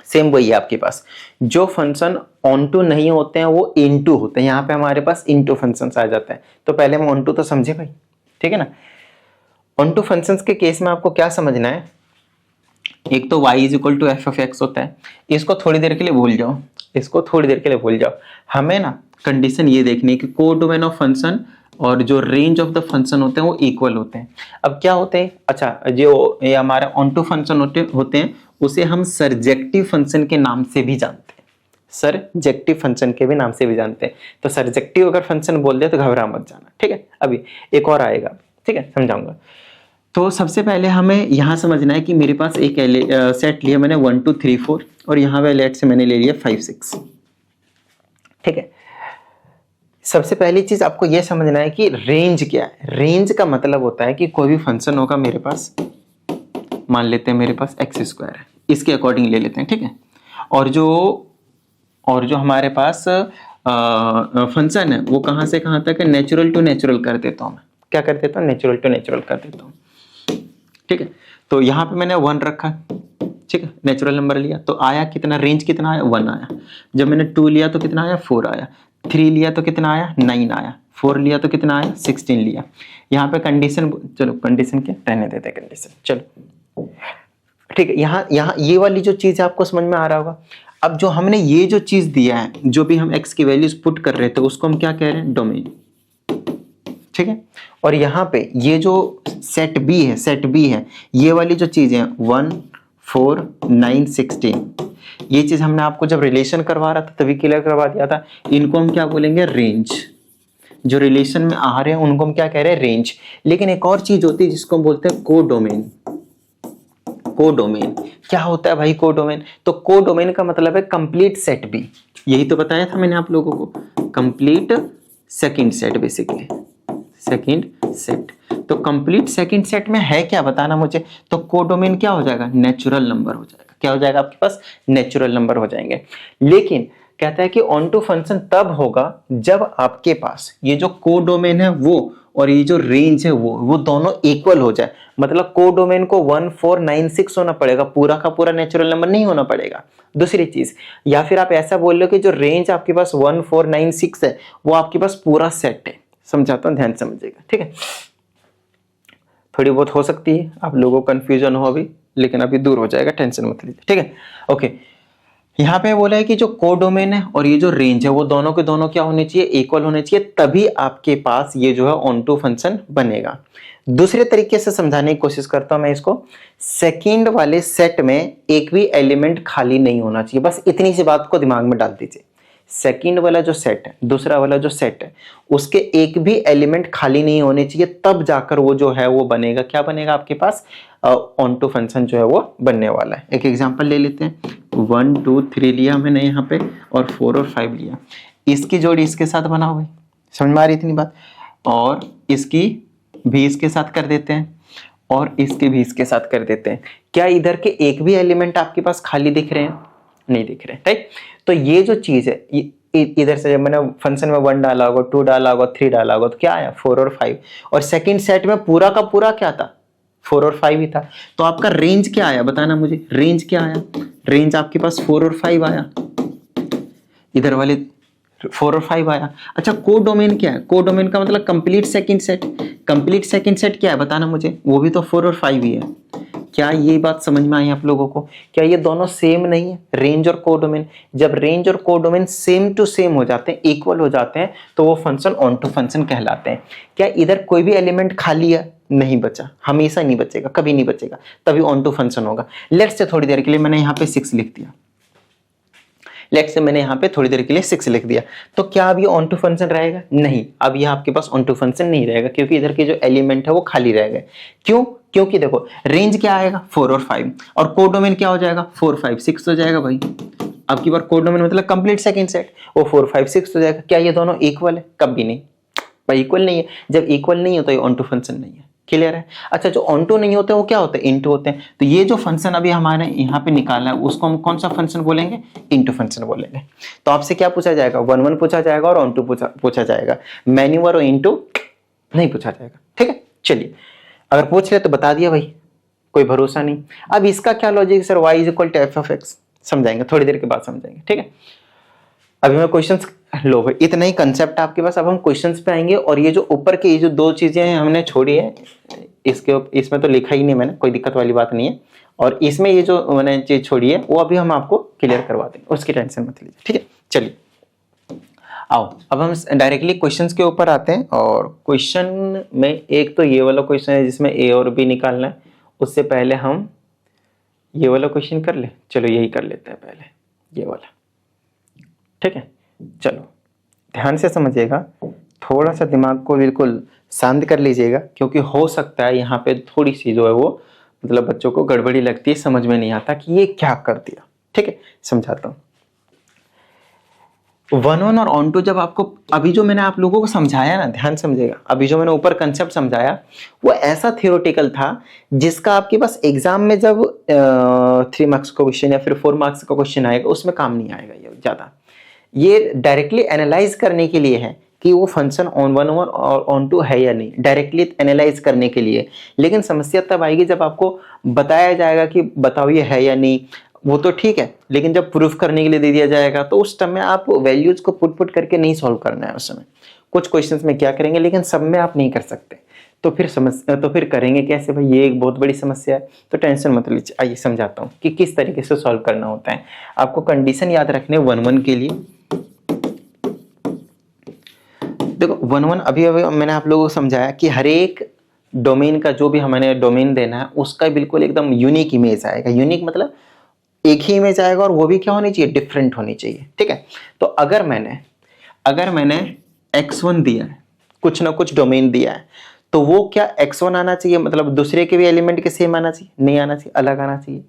सेम वही है आपके पास, जो फंक्शन ऑन टू नहीं होते हैं वो इनटू होते हैं। यहाँ पे हमारे पास इनटू फंक्शंस आ जाते हैं। तो पहले हम ऑन टू तो समझे भाई, ठीक है ना। ऑन टू फंक्शंस के केस में आपको क्या समझना है? एक तो y is equal to F of x होता है, इसको थोड़ी देर के लिए भूल जाओ, इसको थोड़ी देर के लिए भूल जाओ। हमें ना कंडीशन ये देखनी है कि कोडोमेन ऑफ फंक्शन और जो रेंज ऑफ द फंक्शन होते हैं वो इक्वल होते हैं। अब क्या होते हैं? अच्छा, जो ये हमारे ऑन टू फंक्शन होते हैं उसे हम सरजेक्टिव फंक्शन के नाम से भी जानते हैं, सरजेक्टिव फंक्शन के भी नाम से भी जानते हैं। तो सरजेक्टिव अगर फंक्शन बोल दे तो घबरा मत जाना, ठीक है। अभी एक और आएगा, ठीक है, समझाऊंगा। तो सबसे पहले हमें यहाँ समझना है कि मेरे पास एक सेट लिया मैंने 1 2 3 4 और यहाँ पे लेट से मैंने ले लिया 5 6, ठीक है। सबसे पहली चीज आपको यह समझना है कि रेंज क्या है। रेंज का मतलब होता है कि कोई भी फंक्शन होगा मेरे पास, मान लेते हैं मेरे पास x² है, इसके अकॉर्डिंग ले लेते हैं, ठीक है। और जो हमारे पास फंक्शन है वो कहाँ से कहाँ तक है? नेचुरल टू नेचुरल कर देता हूँ मैं। क्या कर देता हूँ? नेचुरल टू नेचुरल कर देता हूँ, ठीक है। तो यहाँ पे मैंने 1 रखा, ठीक है, नेचुरल नंबर लिया तो आया कितना? रेंज कितना आया? 1 आया। जब मैंने 2 लिया तो कितना आया? 4 आया। 3 लिया तो कितना आया? 9 आया। 4 लिया तो कितना आया? 16 लिया। यहाँ पे कंडीशन, चलो कंडीशन के रहने देते हैं कंडीशन, चलो ठीक है। यहाँ ये वाली जो चीज है आपको समझ में आ रहा होगा। अब जो हमने ये जो चीज दिया है, जो भी हम x की वैल्यूज पुट कर रहे थे उसको हम क्या कह रहे हैं? डोमेन, ठीक है। और यहाँ पे ये जो सेट बी है, ये वाली जो चीज है 1 4 9 16, ये चीज हमने आपको जब रिलेशन करवा रहा था तभी क्लियर करवा दिया था। इनको हम क्या बोलेंगे? रेंज। जो रिलेशन में आ रहे हैं उनको हम क्या कह रहे हैं? रेंज। लेकिन एक और चीज होती है जिसको हम बोलते हैं कोडोमेन। कोडोमेन क्या होता है भाई? कोडोमेन, तो कोडोमेन का मतलब है कंप्लीट सेट बी। यही तो बताया था मैंने आप लोगों को, complete second set, basically second set. तो कंप्लीट सेकंड सेट में है क्या? बताना मुझे। तो कोडोमेन क्या हो जाएगा? नेचुरल नंबर हो जाएगा। क्या हो जाएगा आपके पास? नेचुरल नंबर हो जाएंगे। लेकिन कहता है कि ऑन टू फंक्शन तब होगा जब आपके पास ये जो कोडोमेन है वो और ये जो रेंज है वो दोनों इक्वल हो जाए। मतलब कोडोमेन को 1 4 9 6 होना पड़ेगा, पूरा का पूरा नेचुरल नंबर नहीं होना पड़ेगा। दूसरी चीज, या फिर आप ऐसा बोल लो कि जो रेंज आपके पास 1 4 9 6 है वो आपके पास पूरा सेट है। समझाता हूं, ध्यान समझिएगा, ठीक है। थोड़ी बहुत हो सकती है आप लोगों को कंफ्यूजन हो अभी, लेकिन अभी दूर हो जाएगा, टेंशन मत लीजिए, ठीक है। ओके, यहाँ पे बोला है कि जो कोडोमेन है और ये जो रेंज है वो दोनों के दोनों क्या होने चाहिए? इक्वल होने चाहिए, तभी आपके पास ये जो है ऑन टू फंक्शन बनेगा। दूसरे तरीके से समझाने की कोशिश करता हूं मैं इसको। सेकंड वाले सेट में एक भी एलिमेंट खाली नहीं होना चाहिए, बस इतनी सी बात को दिमाग में डाल दीजिए। सेकंड वाला जो सेट है, दूसरा वाला जो सेट है, उसके एक भी एलिमेंट खाली नहीं होने चाहिए, तब जाकर वो जो है वो बनेगा। क्या बनेगा आपके पास? ऑन टू फंक्शन जो है वो बनने वाला है। एक एग्जांपल ले लेते हैं। 1 2 3 लिया मैंने यहाँ पे और 4 और 5 लिया, इसकी जोड़ी इसके साथ बना हुआ है। समझ में आ रही इतनी बात? और इसकी भी इसके साथ कर देते हैं और इसके भी इसके साथ कर देते हैं। क्या इधर के एक भी एलिमेंट आपके पास खाली दिख रहे हैं? नहीं दिख रहे, राइट। तो ये जो चीज है इधर से जब मैंने फंक्शन में 1 डाला होगा, 2 डाला होगा, 3 डाला होगा, तो क्या आया 4 और 5। और सेकंड सेट में पूरा का पूरा क्या था 4 और 5 ही था। तो आपका रेंज क्या आया बताना मुझे, रेंज क्या आया, रेंज आपके पास 4 और 5 आया, इधर वाले 4 और 5 आया। अच्छा को डोमेन क्या है, को डोमेन का मतलब complete second set, complete second set क्या है बताना मुझे, वो भी तो 4 और 5 ही है। क्या ये बात समझ में आई आप लोगों को, क्या ये दोनों सेम नहीं है रेंज और को डोमेन। जब रेंज और को डोमेन सेम टू सेम हो जाते हैं, इक्वल हो जाते हैं, तो वो फंक्शन ऑन टू फंक्शन कहलाते हैं। क्या इधर कोई भी एलिमेंट खाली है, नहीं बचा, हमेशा नहीं बचेगा, कभी नहीं बचेगा, तभी ऑन टू फंक्शन होगा। लेट्स से थोड़ी देर के लिए मैंने यहाँ पे 6 लिख दिया, लेट्स से मैंने यहाँ पे थोड़ी देर के लिए 6 लिख दिया, तो क्या अब ये ऑन टू फंक्शन रहेगा, नहीं, अब ये आपके पास ऑन टू फंक्शन नहीं रहेगा, क्योंकि इधर के जो एलिमेंट है वो खाली रहेगा। क्यों, क्योंकि देखो रेंज क्या आएगा 4 और 5, और कोड डोमेन क्या हो जाएगा 4 5 6 हो जाएगा भाई। अब की बार कोड डोमेन मतलब कंप्लीट सेकंड सेट, वो 4 5 6 हो जाएगा। क्या ये दोनों इक्वल है, कभी नहीं भाई, इक्वल नहीं है। जब इक्वल नहीं होता ये ऑन टू फंक्शन नहीं है, क्लियर है। अच्छा जो ऑन टू नहीं होते वो क्या होते हैं, इनटू होते हैं। तो ये जो फंक्शन अभी हमारे यहाँ पे निकाला है उसको हम कौन सा फंक्शन बोलेंगे, इनटू फंक्शन बोलेंगे। तो आपसे क्या पूछा जाएगा, 1 1 पूछा जाएगा और ऑन टू पूछा जाएगा, मैन्यूवर और इनटू नहीं पूछा जाएगा। ठीक है, चलिए अगर पूछ ले तो बता दिया भाई, कोई भरोसा नहीं। अब इसका क्या logic sir, y is equal to F of X, समझाएंगे थोड़ी देर के बाद समझाएंगे। ठीक है, अभी मैं क्वेश्चंस, लो भाई इतना ही कंसेप्ट आपके पास, अब हम क्वेश्चंस पे आएंगे। और ये जो ऊपर की ये जो 2 चीजें हैं हमने छोड़ी है, इसमें तो लिखा ही नहीं मैंने, कोई दिक्कत वाली बात नहीं है। और इसमें ये जो मैंने चीज छोड़ी है वो अभी हम आपको क्लियर करवा देंगे, उसकी टेंशन मत लीजिए। ठीक है, चलिए आओ अब हम डायरेक्टली क्वेश्चंस के ऊपर आते हैं। और क्वेश्चन में एक तो ये वाला क्वेश्चन है जिसमें ए और बी निकालना है, उससे पहले हम ये वाला क्वेश्चन कर ले, चलो यही कर लेते हैं पहले, ये वाला। ठीक है, चलो ध्यान से समझिएगा, थोड़ा सा दिमाग को बिल्कुल शांत कर लीजिएगा, क्योंकि हो सकता है यहाँ पे थोड़ी सी जो है वो मतलब बच्चों को गड़बड़ी लगती है, समझ में नहीं आता कि ये क्या कर दिया। ठीक है, समझाता हूँ। 1 1 और ऑन टू जब आपको, अभी जो मैंने आप लोगों को समझाया ना, ध्यान समझिएगा, अभी जो मैंने ऊपर कंसेप्ट समझाया वो ऐसा थियोरेटिकल था जिसका आपके पास एग्जाम में जब 3 मार्क्स का क्वेश्चन या फिर 4 मार्क्स का क्वेश्चन आएगा उसमें काम नहीं आएगा ये ज्यादा। ये डायरेक्टली एनालाइज करने के लिए है कि वो फंक्शन ऑन 1 और ऑन टू है या नहीं, डायरेक्टली एनालाइज करने के लिए। लेकिन समस्या तब आएगी जब आपको बताया जाएगा कि बताओ ये है या नहीं, वो तो ठीक है, लेकिन जब प्रूफ करने के लिए दे दिया जाएगा तो उस टाइम में आप वैल्यूज को पुट करके नहीं सॉल्व करना है उस समय। कुछ क्वेश्चंस में क्या करेंगे, लेकिन सब में आप नहीं कर सकते, तो फिर समस्या, तो फिर करेंगे कैसे भाई, ये एक बहुत बड़ी समस्या है। तो टेंशन मत लीजिए, आइए समझाता हूँ कि किस तरीके से सॉल्व करना होता है। आपको कंडीशन याद रखने 1 1 के लिए। देखो 1 1 अभी मैंने आप लोगों को समझाया कि हर एक डोमेन का जो भी हमें डोमेन देना है उसका बिल्कुल एकदम यूनिक इमेज आएगा। यूनिक मतलब एक ही इमेज आएगा, और वो भी क्या होनी चाहिए, डिफरेंट होनी चाहिए। ठीक है, तो अगर मैंने x1 दिया है, कुछ ना कुछ डोमेन दिया है, तो वो क्या x1 आना चाहिए, मतलब दूसरे के भी एलिमेंट के सेम आना चाहिए, नहीं आना चाहिए, अलग आना चाहिए।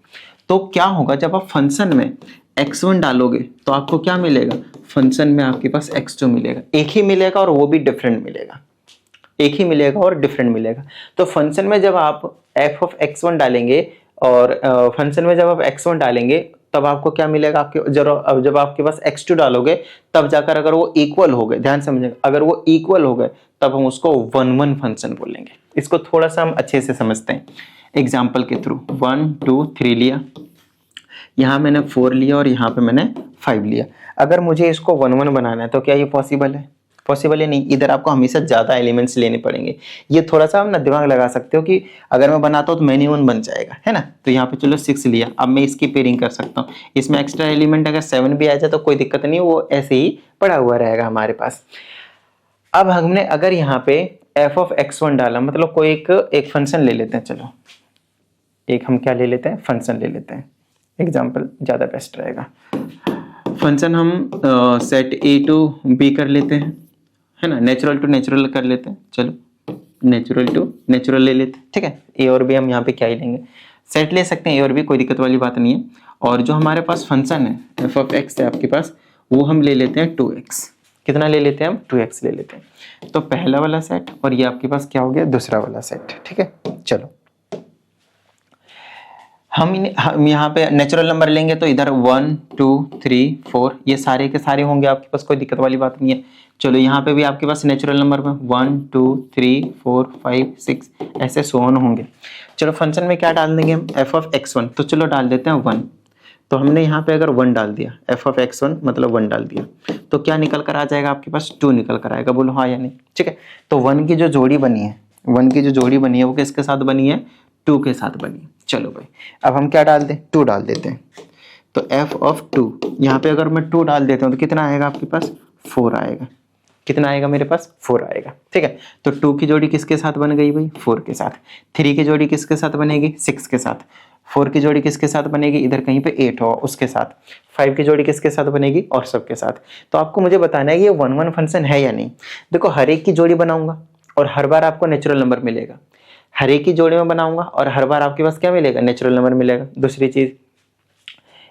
तो क्या होगा, जब आप फंक्शन में x1 डालोगे तो आपको क्या मिलेगा, फंक्शन में आपके पास x2 मिलेगा, एक ही मिलेगा और वो भी डिफरेंट मिलेगा, एक ही मिलेगा और डिफरेंट मिलेगा। तो फंक्शन में जब आप f ऑफ x1 डालेंगे और फंक्शन में जब आप x1 डालेंगे तब आपको क्या मिलेगा, आपके जब आपके पास x2 डालोगे तब जाकर अगर वो इक्वल हो गए, ध्यान समझिएगा, अगर वो इक्वल हो गए तब हम उसको 1 1 फंक्शन बोलेंगे। इसको थोड़ा सा हम अच्छे से समझते हैं एग्जाम्पल के थ्रू। 1 2 3 लिया, यहाँ मैंने 4 लिया और यहाँ पे मैंने 5 लिया। अगर मुझे इसको 1 1 बनाना है तो क्या ये पॉसिबल है, पॉसिबल है नहीं, इधर आपको हमेशा ज्यादा एलिमेंट्स लेने पड़ेंगे। ये थोड़ा सा आप ना दिमाग लगा सकते हो कि अगर मैं बनाता हूँ तो मैन्यूअल बन जाएगा, है ना। तो यहाँ पे चलो 6 लिया, अब मैं इसकी पेयरिंग कर सकता हूँ, इसमें एक्स्ट्रा एलिमेंट अगर 7 भी आ जाए तो कोई दिक्कत नहीं, वो ऐसे ही पड़ा हुआ रहेगा हमारे पास। अब हमने अगर यहाँ पे f ऑफ x1 डाला, मतलब कोई एक फंक्शन ले लेते हैं, चलो एक हम क्या ले लेते हैं, फंक्शन ले लेते हैं, एग्जाम्पल ज्यादा बेस्ट रहेगा। फंक्शन हम सेट a टू b कर लेते हैं, है ना, नेचुरल टू नेचुरल कर लेते हैं, चलो नेचुरल टू नेचुरल ले लेते हैं। ठीक है, ए और बी हम यहाँ पे क्या ही लेंगे, सेट ले सकते हैं ए और बी, कोई दिक्कत वाली बात नहीं है। और जो हमारे पास फंक्शन है एफ ऑफ एक्स है आपके पास, वो हम ले लेते हैं 2x। कितना ले लेते हैं हम, 2x ले लेते हैं। तो पहला वाला सेट और ये आपके पास क्या हो गया, दूसरा वाला सेट। ठीक है, चलो हम यहाँ पे नेचुरल नंबर लेंगे तो इधर 1 2 3 4 ये सारे के सारे होंगे आपके पास, कोई दिक्कत वाली बात नहीं है। चलो यहाँ पे भी आपके पास नेचुरल नंबर में 1 2 3 4 5 6 ऐसे 100 होंगे। चलो फंक्शन में क्या डाल देंगे हम, एफ ऑफ x1, तो चलो डाल देते हैं 1। तो हमने यहाँ पे अगर 1 डाल दिया, एफ ऑफ x1 मतलब 1 डाल दिया, तो क्या निकल कर आ जाएगा आपके पास, 2 निकल कर आएगा। बोलो हाँ या नहीं। ठीक है, तो 1 की जो जोड़ी बनी है, 1 की जो जोड़ी बनी है वो किसके साथ बनी है, 2 के साथ बनी है। चलो भाई अब हम क्या डाल दें, 2 डाल देते हैं। तो एफ ऑफ 2, यहाँ पे अगर मैं 2 डाल देता हूँ तो कितना आएगा आपके पास, 4 आएगा। कितना आएगा मेरे पास, 4 आएगा। ठीक है, तो 2 की जोड़ी किसके साथ बन गई भाई, 4 के साथ। 3 की जोड़ी किसके साथ बनेगी, 6 के साथ। 4 की जोड़ी किसके साथ बनेगी, इधर कहीं पे 8 हो उसके साथ। 5 की जोड़ी किसके साथ बनेगी, और सबके साथ। तो आपको मुझे बताना है ये 1 1 फंक्शन है या नहीं। देखो हर एक की जोड़ी बनाऊंगा और हर बार आपको नेचुरल नंबर मिलेगा, हर एक की जोड़ी में बनाऊंगा और हर बार आपके पास क्या मिलेगा, नेचुरल नंबर मिलेगा। दूसरी चीज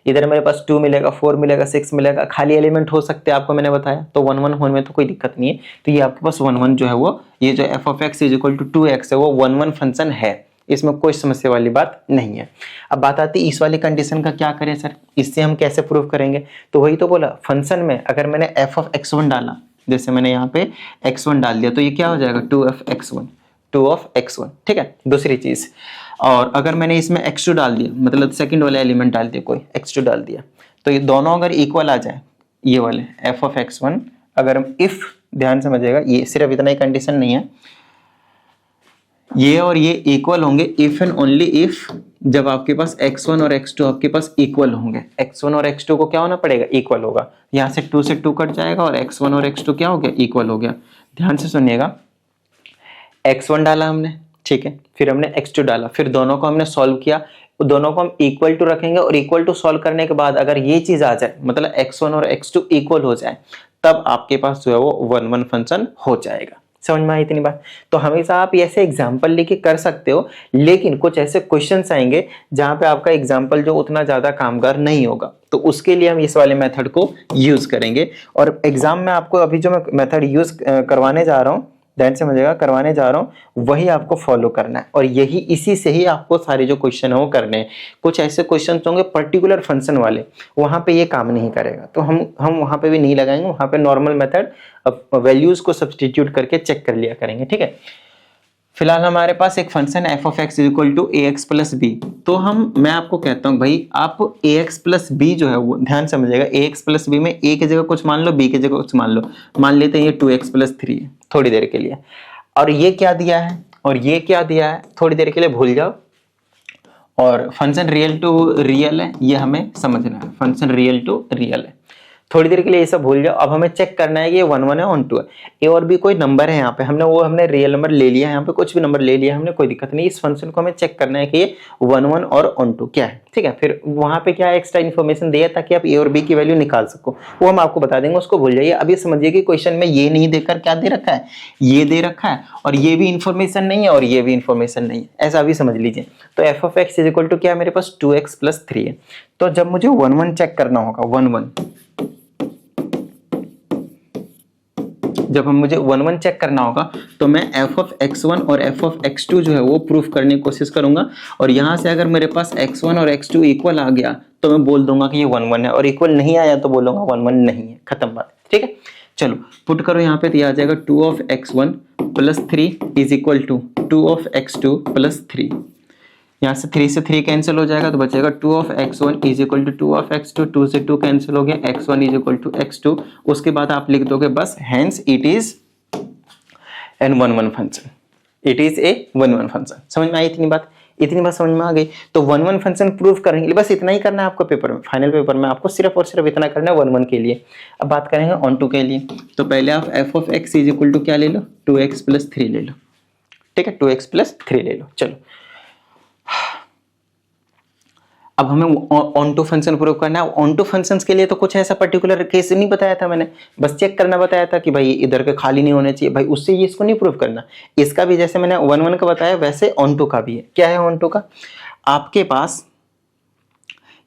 इधर मेरे पास 2 मिलेगा, 4 मिलेगा, 6 मिलेगा, खाली एलिमेंट हो सकते हैं आपको मैंने बताया, तो 1 1 होने में तो कोई दिक्कत नहीं है। तो ये आपके पास 1 1 जो है वो, ये जो F of X is equal to 2x है वो 1 1 फंक्शन है, इसमें कोई समस्या वाली बात नहीं है। अब बात आती है इस वाली कंडीशन का क्या करें सर, इससे हम कैसे प्रूव करेंगे। तो वही तो बोला, फंक्शन में अगर मैंने एफ ऑफ x1 डाला, जैसे मैंने यहाँ पे x1 डाल दिया, तो ये क्या हो जाएगा 2f(x1), 2(x1). ठीक है, दूसरी चीज, और अगर मैंने इसमें x2 डाल दिया, मतलब सेकंड वाला एलिमेंट डाल दिया, कोई x2 डाल दिया, तो ये दोनों अगर इक्वल आ जाए, ये वाले एफ ऑफ x1 अगर हम इफ, ध्यान समझिएगा ये सिर्फ इतना ही कंडीशन नहीं है, ये और ये इक्वल होंगे इफ एंड ओनली इफ, जब आपके पास x1 और x2 आपके पास इक्वल होंगे। x1 और x2 को क्या होना पड़ेगा, इक्वल होगा। यहाँ से 2 से 2 कट जाएगा और x1 और x2 क्या हो गया, इक्वल हो गया। ध्यान से सुनिएगा, x1 डाला हमने, ठीक है, फिर हमने x2 डाला, फिर दोनों को हमने सॉल्व किया, दोनों को हम इक्वल टू रखेंगे और इक्वल टू सॉल्व करने के बाद अगर ये चीज आ जाए, मतलब x1 और x2 इक्वल हो जाए, तब आपके पास जो है वो 1 1 फंक्शन हो जाएगा। समझ में आई इतनी बात। तो हमेशा आप ऐसे एग्जाम्पल लेके कर सकते हो, लेकिन कुछ ऐसे क्वेश्चंस आएंगे जहां पे आपका एग्जाम्पल जो उतना ज्यादा कामगार नहीं होगा, तो उसके लिए हम इस वाले मेथड को यूज करेंगे। और एग्जाम में आपको अभी जो मैं मेथड यूज करवाने जा रहा हूँ, ध्यान से समझिएगा, करवाने जा रहा हूँ, वही आपको फॉलो करना है और यही इसी से ही आपको सारे जो क्वेश्चन है वो करने हैं। कुछ ऐसे क्वेश्चन होंगे पर्टिकुलर फंक्शन वाले, वहां पे ये काम नहीं करेगा, तो हम वहां पे भी नहीं लगाएंगे, वहां पे नॉर्मल मेथड वैल्यूज को सब्स्टिट्यूट करके चेक कर लिया करेंगे। ठीक है, फिलहाल हमारे पास एक function F of X is equal to A X plus B. तो मैं आपको कहता हूँ भाई, आप ए एक्स प्लस बी जो है वो ध्यान समझिएगा, ए एक्स प्लस बी में ए की जगह कुछ मान लो, बी की जगह कुछ मान लो, मान लेते हैं ये 2x प्लस 3 है थोड़ी देर के लिए, और ये क्या दिया है और ये क्या दिया है, थोड़ी देर के लिए भूल जाओ। और फंक्शन रियल टू रियल है, ये हमें समझना है, फंक्शन रियल टू रियल है, थोड़ी देर के लिए ये सब भूल जाओ। अब हमें चेक करना है कि ये 1 1 है, ऑन 2 है, ए और बी कोई नंबर है यहाँ पे, हमने रियल नंबर ले लिया है, यहाँ पे कुछ भी नंबर ले लिया हमने, कोई दिक्कत नहीं। इस फंक्शन को हमें चेक करना है कि ये 1 1 और ऑन 2 क्या है। ठीक है, फिर वहां पे क्या एक्स्ट्रा इन्फॉर्मेशन दिया ताकि आप ए और बी की वैल्यू निकाल सको, वो हम आपको बता देंगे, उसको भूल जाइए। अभी समझिए कि क्वेश्चन में ये नहीं देकर क्या दे रखा है, ये दे रखा है, और ये भी इन्फॉर्मेशन नहीं है और ये भी इन्फॉर्मेशन नहीं है, ऐसा भी समझ लीजिए। तो F of X is equal to क्या है मेरे पास, 2x प्लस 3 है। तो जब मुझे 1 1 चेक करना होगा, 1 1, जब हम मुझे 1 1 चेक करना होगा, तो मैं एफ ऑफ x1 और एफ ऑफ x2 जो है वो प्रूफ करने की कोशिश करूंगा, और यहां से अगर मेरे पास x1 और x2 इक्वल आ गया तो मैं बोल दूंगा कि ये 1 1 है, और इक्वल नहीं आया तो बोलूंगा 1 1 नहीं है, खत्म बात। ठीक है, चलो पुट करो यहाँ पे, तो यह आ जाएगा 2 of x1 plus 3 is equal to 2 of x2 plus 3। यहाँ से 3 से 3 कैंसिल हो जाएगा, तो बचेगा 2 of x1 is equal to 2 of x2, 2 से 2 कैंसिल हो गया, x1 is equal to x2। उसके बाद आप लिख दोगे बस, hence it is an 1 1 function, it is a 1 1 function. समझ में आई इतनी बात, इतनी बात समझ में आ गई। तो 1 1 फंक्शन प्रूव करेंगे, बस इतना ही करना है आपको पेपर में, फाइनल पेपर में आपको सिर्फ और सिर्फ इतना करना है 1 1 के लिए। अब बात करेंगे ऑन 2 के लिए, तो पहले आप F of X is equal to क्या ले लो, 2x प्लस 3 ले लो। ठीक है, 2x प्लस 3 ले लो। चलो अब हमें ऑन टू फंक्शन प्रूव करना है। ऑन टू फंक्शंस के लिए तो कुछ ऐसा पर्टिकुलर केस नहीं बताया था मैंने, बस चेक करना बताया था कि भाई इधर के खाली नहीं होने चाहिए, भाई उससे ये इसको नहीं प्रूव करना। इसका भी जैसे मैंने 1 1 का बताया वैसे ऑन टू का भी है। क्या है ऑन टू का, आपके पास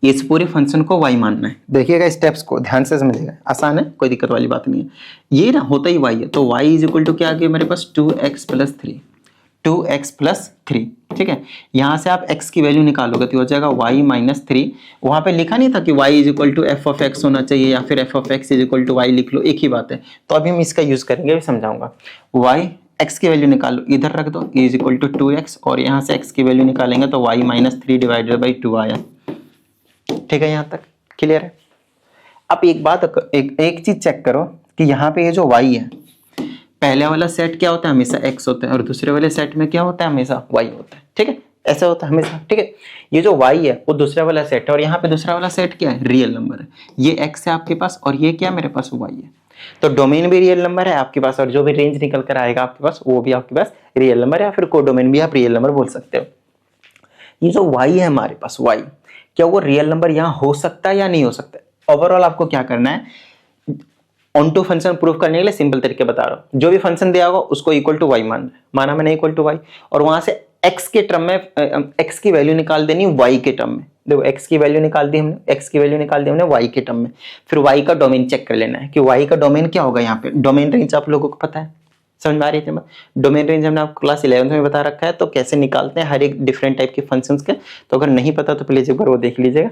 इस पूरे फंक्शन को y मानना है। देखिएगा स्टेप्स को ध्यान से समझिएगा, आसान है, कोई दिक्कत वाली बात नहीं है। ये ना होता ही y है, तो y इज इक्वल टू क्या आ गया मेरे पास, 2x प्लस 3। 2x प्लस 3, ठीक है। यहाँ से आप x की वैल्यू निकालोगे तो हो जाएगा y माइनस 3। वहाँ पे लिखा नहीं था कि y is equal to F of X होना चाहिए या फिर F of X is equal to Y, लिख लो, एक ही बात है। तो अभी हम इसका यूज करेंगे, अभी समझाऊंगा। y x की वैल्यू निकालो, इधर रख दो, इज इक्वल टू 2x, और यहाँ से x की वैल्यू निकालेंगे तो y माइनस 3 डिवाइडेड बाई 2 आया, ठीक है। यहाँ तक क्लियर है। अब एक बात, एक चीज चेक करो कि यहाँ पे ये जो y है, पहले वाला सेट क्या होता है, हमेशा x होता है, और दूसरे वाले सेट में क्या होता है, हमेशा y होता है, ठीक है। ऐसा होता है हमेशा, ठीक है। ये जो y है वो दूसरा वाला सेट है, और यहाँ पे दूसरा वाला सेट क्या है, रियल नंबर है। ये x है आपके पास, और ये क्या मेरे पास y है। तो डोमेन भी रियल नंबर है आपके पास, और जो भी रेंज निकल कर आएगा आपके पास वो भी आपके पास रियल नंबर है, या फिर कोडोमेन भी आप रियल नंबर बोल सकते हो। ये जो y है हमारे पास, y, क्या वो रियल नंबर यहाँ हो सकता है या नहीं हो सकता है। ओवरऑल आपको क्या करना है, ऑन टू फंक्शन प्रूफ करने के लिए सिंपल तरीके बता रहा हूँ। जो भी फंक्शन दिया होगा उसको इक्वल टू वाई माना मैंने इक्वल टू वाई, और वहां से x के टर्म में x की वैल्यू निकाल देनी y के टर्म में। देखो x की वैल्यू निकाल दी हमने, x की वैल्यू निकाल दी हमने y के टर्म में। फिर y का डोमेन चेक कर लेना है कि y का डोमेन क्या होगा। यहाँ पे डोमेन रेंज आप लोगों को पता है, समझ में आ रही थी। डोमेन रेंज हमने आपको क्लास 11 में बता रखा है, तो कैसे निकालते हैं हर एक डिफरेंट टाइप के फंक्शंस के। तो अगर नहीं पता तो प्लीज एक बार वो देख लीजिएगा।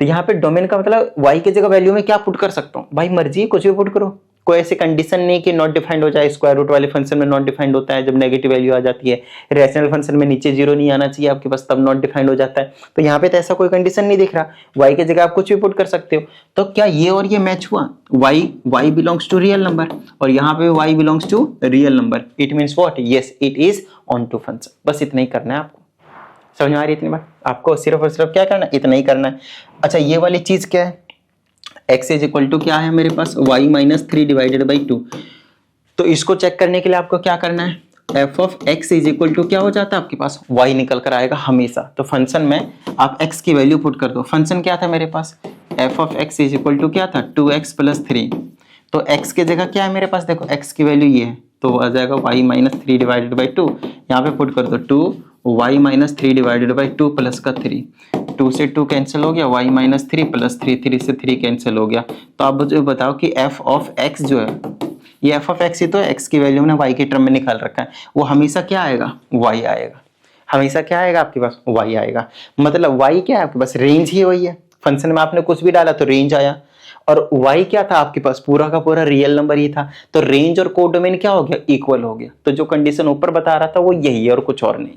तो यहाँ पे डोमेन का मतलब y की जगह वैल्यू में क्या पुट कर सकता हूँ, भाई मर्जी कुछ भी पुट करो, कोई ऐसी कंडीशन नहीं कि नॉट डिफाइंड हो जाए। स्क्वायर रूट वाले फंक्शन में नॉट डिफाइंड होता है जब नेगेटिव वैल्यू आ जाती है, रैशनल फंक्शन में नीचे जीरो नहीं आना चाहिए आपके पास, तब नॉट डिफाइंड हो जाता है। तो यहाँ पे तो ऐसा कोई कंडीशन नहीं दिख रहा, y की जगह आप कुछ भी पुट कर सकते हो। तो क्या ये और ये मैच हुआ, y belongs to real number, और यहाँ पे y belongs to real number. It means what, yes it is onto to फंक्शन। बस इतना ही करना है आपको, समझ में आ रही है इतनी बात। आपको सिर्फ और सिर्फ क्या करना है, इतना ही करना है। अच्छा, ये वाली चीज क्या है, x इज इक्वल टू क्या है मेरे पास, y माइनस 3 डिवाइडेड बाई 2। तो इसको चेक करने के लिए आपको क्या करना है, f of x is equal to क्या हो जाता है आपके पास, y निकल कर आएगा हमेशा। तो फंक्शन में आप x की वैल्यू पुट कर दो। फंक्शन क्या था मेरे पास, f of x is equal to क्या था, 2x प्लस 3। तो x की जगह क्या है मेरे पास, देखो x की वैल्यू ये है, तो आ जाएगा y माइनस 3 डिवाइडेड बाई 2। यहाँ पे पुट कर दो 2 y minus 3 divided by 2 plus का 3। 2 से 2 कैंसिल हो गया, y माइनस 3 प्लस 3, 3 से 3 कैंसिल हो गया। तो आप मुझे बताओ कि f ऑफ x जो है, ये f ऑफ x ही तो x की वैल्यू ने y के टर्म में निकाल रखा है, वो हमेशा क्या आएगा, y आएगा। हमेशा क्या आएगा आपके पास, y आएगा। मतलब y क्या है आपके पास, रेंज ही वही है। फंक्शन में आपने कुछ भी डाला तो रेंज आया, और y क्या था आपके पास, पूरा का पूरा रियल नंबर ही था। तो रेंज और कोडोमेन क्या हो गया, इक्वल हो गया। तो जो कंडीशन ऊपर बता रहा था वो यही है और कुछ और नहीं।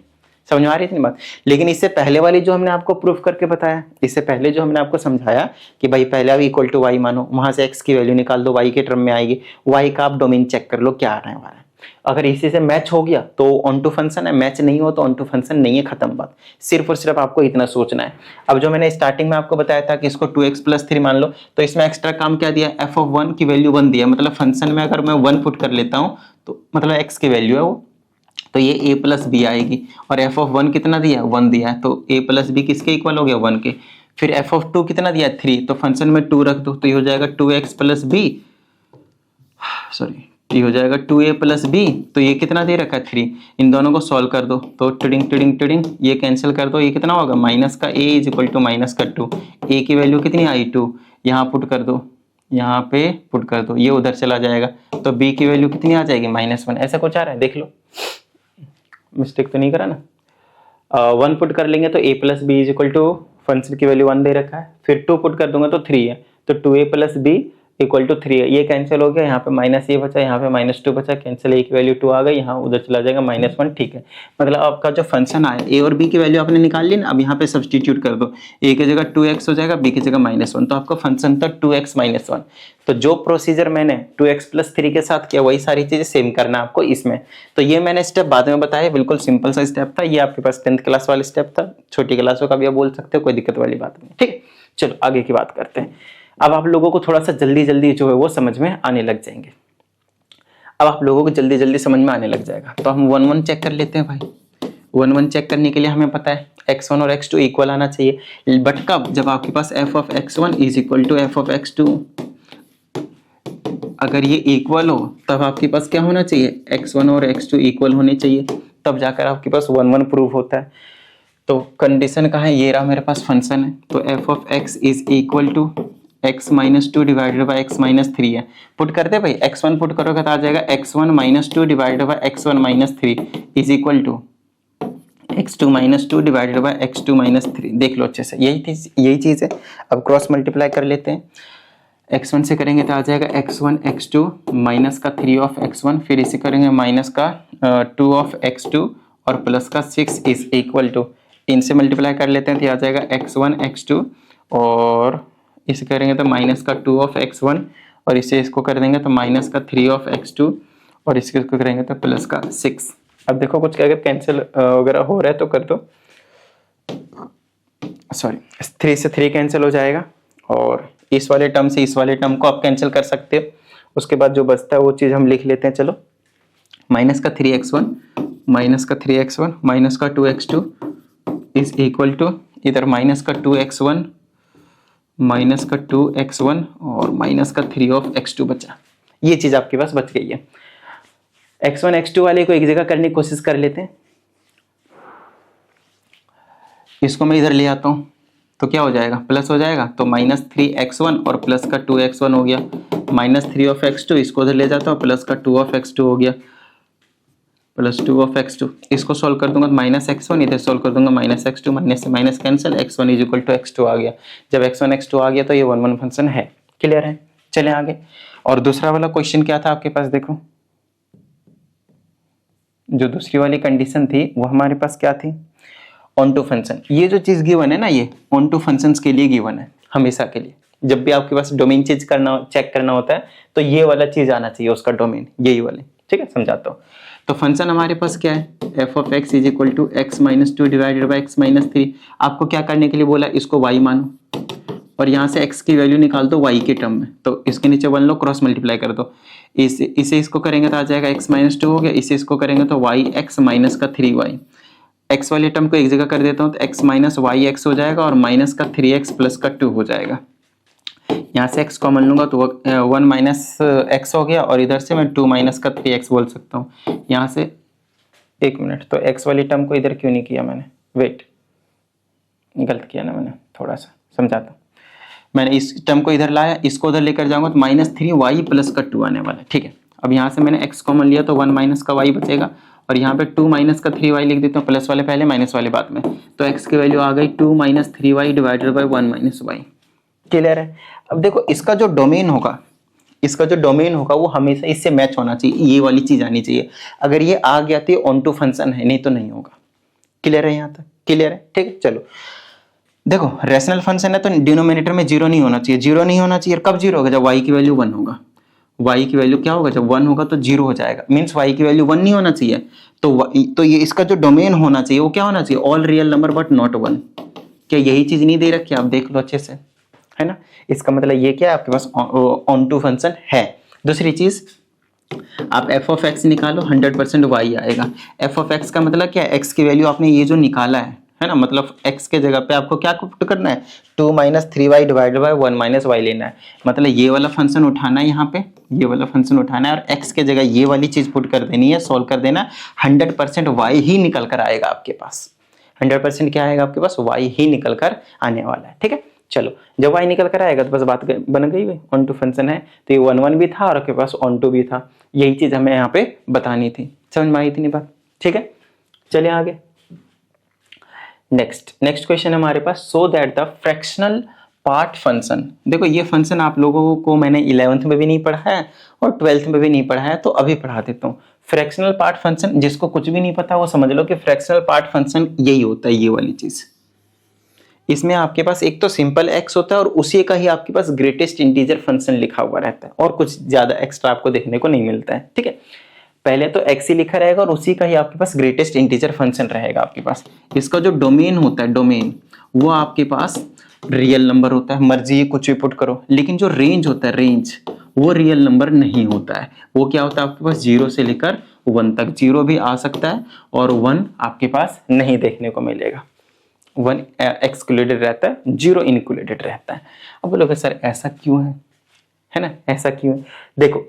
समझ में आ रही थी बात। लेकिन इससे पहले वाली जो हमने आपको प्रूफ करके बताया, इससे पहले जो हमने आपको समझाया कि भाई पहले आप इक्वल टू वाई मानो, वहां से x की वैल्यू निकाल दो, y के टर्म में आएगी, y का आप डोमेन चेक कर लो क्या आ रहा है। अगर इसी से मैच हो गया तो ऑन टू फंक्शन है, मैच नहीं हो तो ऑन टू फंक्शन नहीं है, खत्म बात। सिर्फ और सिर्फ आपको इतना सोचना है। अब जो मैंने स्टार्टिंग में आपको बताया था कि इसको 2x प्लस 3 मान लो, तो इसमें एक्स्ट्रा काम क्या दिया, f ऑफ 1 की वैल्यू 1 दिया। मतलब फंक्शन में अगर मैं 1 पुट कर लेता हूँ तो मतलब x की वैल्यू है वो, तो ये a प्लस बी आएगी। और f ऑफ 1 कितना दिया, 1 दिया है, तो a प्लस बी किसके इक्वल हो गया, 1 के। फिर f ऑफ 2 कितना दिया, 3, तो फंक्शन में 2 रख दो, तो ये हो जाएगा 2x प्लस बी, सॉरी ये हो जाएगा 2a प्लस बी। तो ये कितना दे रखा है, 3। इन दोनों को सॉल्व कर दो, तो टिडिंग टिडिंग टिडिंग ये कैंसिल कर दो, ये कितना होगा, माइनस का a is equal to minus का 2। a की वैल्यू कितनी आई, 2, यहाँ पुट कर दो, यहाँ पे पुट कर दो, ये उधर चला जाएगा, तो b की वैल्यू कितनी आ जाएगी, -1। ऐसा कुछ आ रहा है, देख लो, मिस्टेक तो नहीं करा ना। 1 पुट कर लेंगे तो a plus B is equal to, function की वैल्यू 1 दे रखा है। फिर 2 पुट कर दूंगा तो 3 है, तो 2a plus B equal to 3 है। ये कैंसिल हो गया, यहाँ पे माइनस a बचा, यहाँ पे -2 बचा, कैंसिल, a की वैल्यू 2 आ गई, यहाँ उधर चला जाएगा -1, ठीक है। मतलब आपका जो फंक्शन आया a और b की वैल्यू आपने निकाल ली ना, अब यहाँ पे सब्सटीट्यूट कर दो, a की जगह 2x हो जाएगा, b की जगह -1, तो आपका फंक्शन था 2x -1। तो जो प्रोसीजर मैंने 2x प्लस 3 के साथ किया वही सारी चीजें सेम करना आपको इसमें। तो ये मैंने स्टेप बाद में बताया, बिल्कुल सिंपल सा स्टेप था, ये आपके पास 10th क्लास वाला स्टेप था, छोटी क्लासों का भी आप बोल सकते हो, कोई दिक्कत वाली बात नहीं, ठीक है। चलो आगे की बात करते हैं। अब आप लोगों को थोड़ा सा जल्दी जल्दी जो है वो समझ में आने लग जाएंगे। अब आप लोगों को जल्दी जल्दी समझ में आने लग जाएगा, तो हम 1 1 चेक कर लेते हैं भाई। 1 1 चेक करने के लिए हमें पता है x1 और x2 इक्वल आना चाहिए, बट कब, जब आपके पास f of x1 is equal to f of x2। अगर ये इक्वल हो तब आपके पास क्या होना चाहिए, x1 और x2 इक्वल होने चाहिए, तब जाकर आपके पास 1 1 प्रूफ होता है। तो कंडीशन कहाँ है, ये रहा मेरे पास फंक्शन है, तो f of x is equal to x minus 2 divided by x minus 3 है। पुट करते हैं भाई, x1 पुट करोगे तो आ जाएगा x1 minus 2 divided by x1 minus 3 is equal to x2 minus two divided by x2 minus three, देख लो अच्छे से, यही चीज़ है। अब क्रॉस मल्टीप्लाई कर लेते हैं, x1 से करेंगे तो आ जाएगा x1 x2 माइनस का 3 ऑफ x1, फिर इसे करेंगे माइनस का 2 ऑफ x2 और प्लस का 6 इज इक्वल टू, इनसे मल्टीप्लाई कर लेते हैं तो आ जाएगा x1 x2 और इसे करेंगे तो माइनस का 2 ऑफ x1 और इसे इसको कर देंगे तो माइनस का 3 ऑफ x2 और इसको करेंगे तो प्लस का 6। अब देखो कुछ अगर कैंसिल वगैरह हो रहा है तो कर दो, सॉरी 3 से 3 कैंसिल हो जाएगा और इस वाले टर्म से इस वाले टर्म को आप कैंसिल कर सकते हो। उसके बाद जो बचता है वो चीज़ हम लिख लेते हैं, चलो माइनस का 3x1 माइनस का 3x1 माइनस का 2x2 इज इक्वल टू इधर माइनस का 2x1 माइनस का 2x1 और माइनस का 3 ऑफ x2 बचा। ये चीज़ आपके पास बच गई है। x1 x2 वाले को एक जगह करने की कोशिश कर लेते हैं, इसको मैं इधर ले आता हूँ तो क्या हो जाएगा, प्लस हो जाएगा, तो माइनस 3x1 और प्लस का 2x1 हो गया, माइनस 3 ऑफ x2 इसको उधर ले जाता हूँ, प्लस का 2 ऑफ x2 हो गया, प्लस 2 ऑफ x2, इसको सॉल्व कर दूंगा तो माइनस x1, इधर सॉल्व कर दूंगा माइनस x2, माइनस से minus cancel, x1 is equal to x2 आ गया। जब x1 x2 आ गया तो ये 1 1 फंक्शन है। क्लियर है, चले आगे। और दूसरा वाला क्वेश्चन क्या था आपके पास, देखो जो दूसरी वाली कंडीशन थी वो हमारे पास क्या थी, ऑन टू फंक्शन। ये जो चीज गिवन है ना, ये ऑन टू फंक्शंस के लिए गिवन है हमेशा के लिए। जब भी आपके पास डोमेन चेक करना होता है तो ये वाला चीज आना चाहिए, उसका डोमेन यही वाले। ठीक है, समझाता हूँ। तो फंक्शन हमारे पास क्या है, F of X is equal to X minus two divided by X minus three. आपको क्या करने के लिए बोला, इसको y मानो और यहाँ से x की वैल्यू निकाल दो y के टर्म में, तो इसके नीचे 1 लो, क्रॉस मल्टीप्लाई कर दो, इसे इसको करेंगे तो आ जाएगा x माइनस टू हो गया, इसे इसको करेंगे तो y x माइनस का 3y। x वाले टर्म को एक जगह कर देता हूँ तो x माइनस वाई एक्स हो जाएगा और माइनस का 3x प्लस का 2 हो जाएगा। यहाँ से x कॉमन लूंगा तो 1 माइनस एक्स हो गया और इधर से मैं 2 माइनस का 3x बोल सकता हूँ। यहाँ से एक मिनट, तो x वाली टर्म को इधर क्यों नहीं किया मैंने, वेट, गलत किया ना मैंने, थोड़ा सा समझाता हूँ। मैंने इस टर्म को इधर लाया, इसको उधर लेकर जाऊंगा तो माइनस 3y प्लस का 2 आने वाला है। ठीक है, अब यहाँ से मैंने x कॉमन लिया तो 1 माइनस का y बचेगा और यहाँ पे 2 माइनस का 3y लिख देता हूँ, प्लस वाले पहले माइनस वाले बाद में, तो x की वैल्यू आ गई 2 minus 3y divided by 1 minus y। Clear है। अब देखो इसका जो डोमेन होगा वो हमेशा इससे मैच होना चाहिए, ये वाली चीज आनी चाहिए। अगर ये आ गया तो ऑन टू फंक्शन है, नहीं तो नहीं होगा। क्लियर है यहाँ तक, क्लियर है। ठीक है, चलो देखो रैशनल फंक्शन है तो डिनोमिनेटर में 0 नहीं होना चाहिए, 0 नहीं होना चाहिए। कब 0 होगा, जब y की वैल्यू 1 होगा। y की वैल्यू क्या होगा, जब 1 होगा तो 0 हो जाएगा, मीन्स y की वैल्यू 1 नहीं होना चाहिए। तो ये इसका जो डोमेन होना चाहिए वो क्या होना चाहिए, all real number but not 1। क्या यही चीज नहीं दे रखी, आप देख लो अच्छे से, है ना। इसका मतलब ये क्या है, आपके पास ऑन टू फंक्शन है। दूसरी चीज, आप एफ ऑफ एक्स निकालो, 100% y आएगा। एफ ऑफ एक्स का मतलब क्या है, एक्स की वैल्यू आपने ये जो निकाला है ना, मतलब x के जगह पे आपको क्या पुट करना है, 2 minus 3y divided by 1 minus y लेना है। मतलब ये वाला फंक्शन उठाना है, यहाँ पे ये वाला फंक्शन उठाना है और x के जगह ये वाली चीज पुट कर देनी है, सोल्व कर देना। 100% y ही निकल कर आएगा आपके पास। 100% क्या आएगा आपके पास, y ही निकल कर आने वाला है। ठीक है, चलो जब y निकल कर आएगा तो बस बात बन गई, ऑन टू फंक्शन है तो ये 1 1 भी था और आपके पास ऑन टू भी था। यही चीज हमें यहाँ पे बतानी थी, समझ में आई थी नहीं बात। ठीक है, चलिए आगे। नेक्स्ट क्वेश्चन हमारे पास, so that the fractional part function. देखो ये फंक्शन आप लोगों को मैंने 11th में भी नहीं पढ़ा है और 12th में भी नहीं पढ़ा है, तो अभी पढ़ा देता हूँ। फ्रैक्शनल पार्ट फंक्शन, जिसको कुछ भी नहीं पता वो समझ लो कि फ्रैक्शनल पार्ट फंक्शन यही होता है, ये वाली चीज। इसमें आपके पास एक तो सिंपल x होता है और उसी का ही आपके पास ग्रेटेस्ट इंटीजर फंक्शन लिखा हुआ रहता है और कुछ ज्यादा एक्स्ट्रा आपको देखने को नहीं मिलता है। ठीक है, पहले तो x ही लिखा रहेगा और उसी का ही आपके पास ग्रेटेस्ट इंटीजर फंक्शन रहेगा आपके पास। इसका जो डोमेन होता है, डोमेन वो आपके पास रियल नंबर होता है, मर्जी है कुछ भी पुट करो। लेकिन जो रेंज होता है, रेंज वो रियल नंबर नहीं होता है। वो क्या होता है आपके पास, 0 से लेकर 1 तक। 0 भी आ सकता है और 1 आपके पास नहीं देखने को मिलेगा। 1 एक्सक्लूडेड रहता है, 0 इनक्लूडेड रहता है। अब बोलोगे सर ऐसा क्यों है ना, ऐसा क्यों है। देखो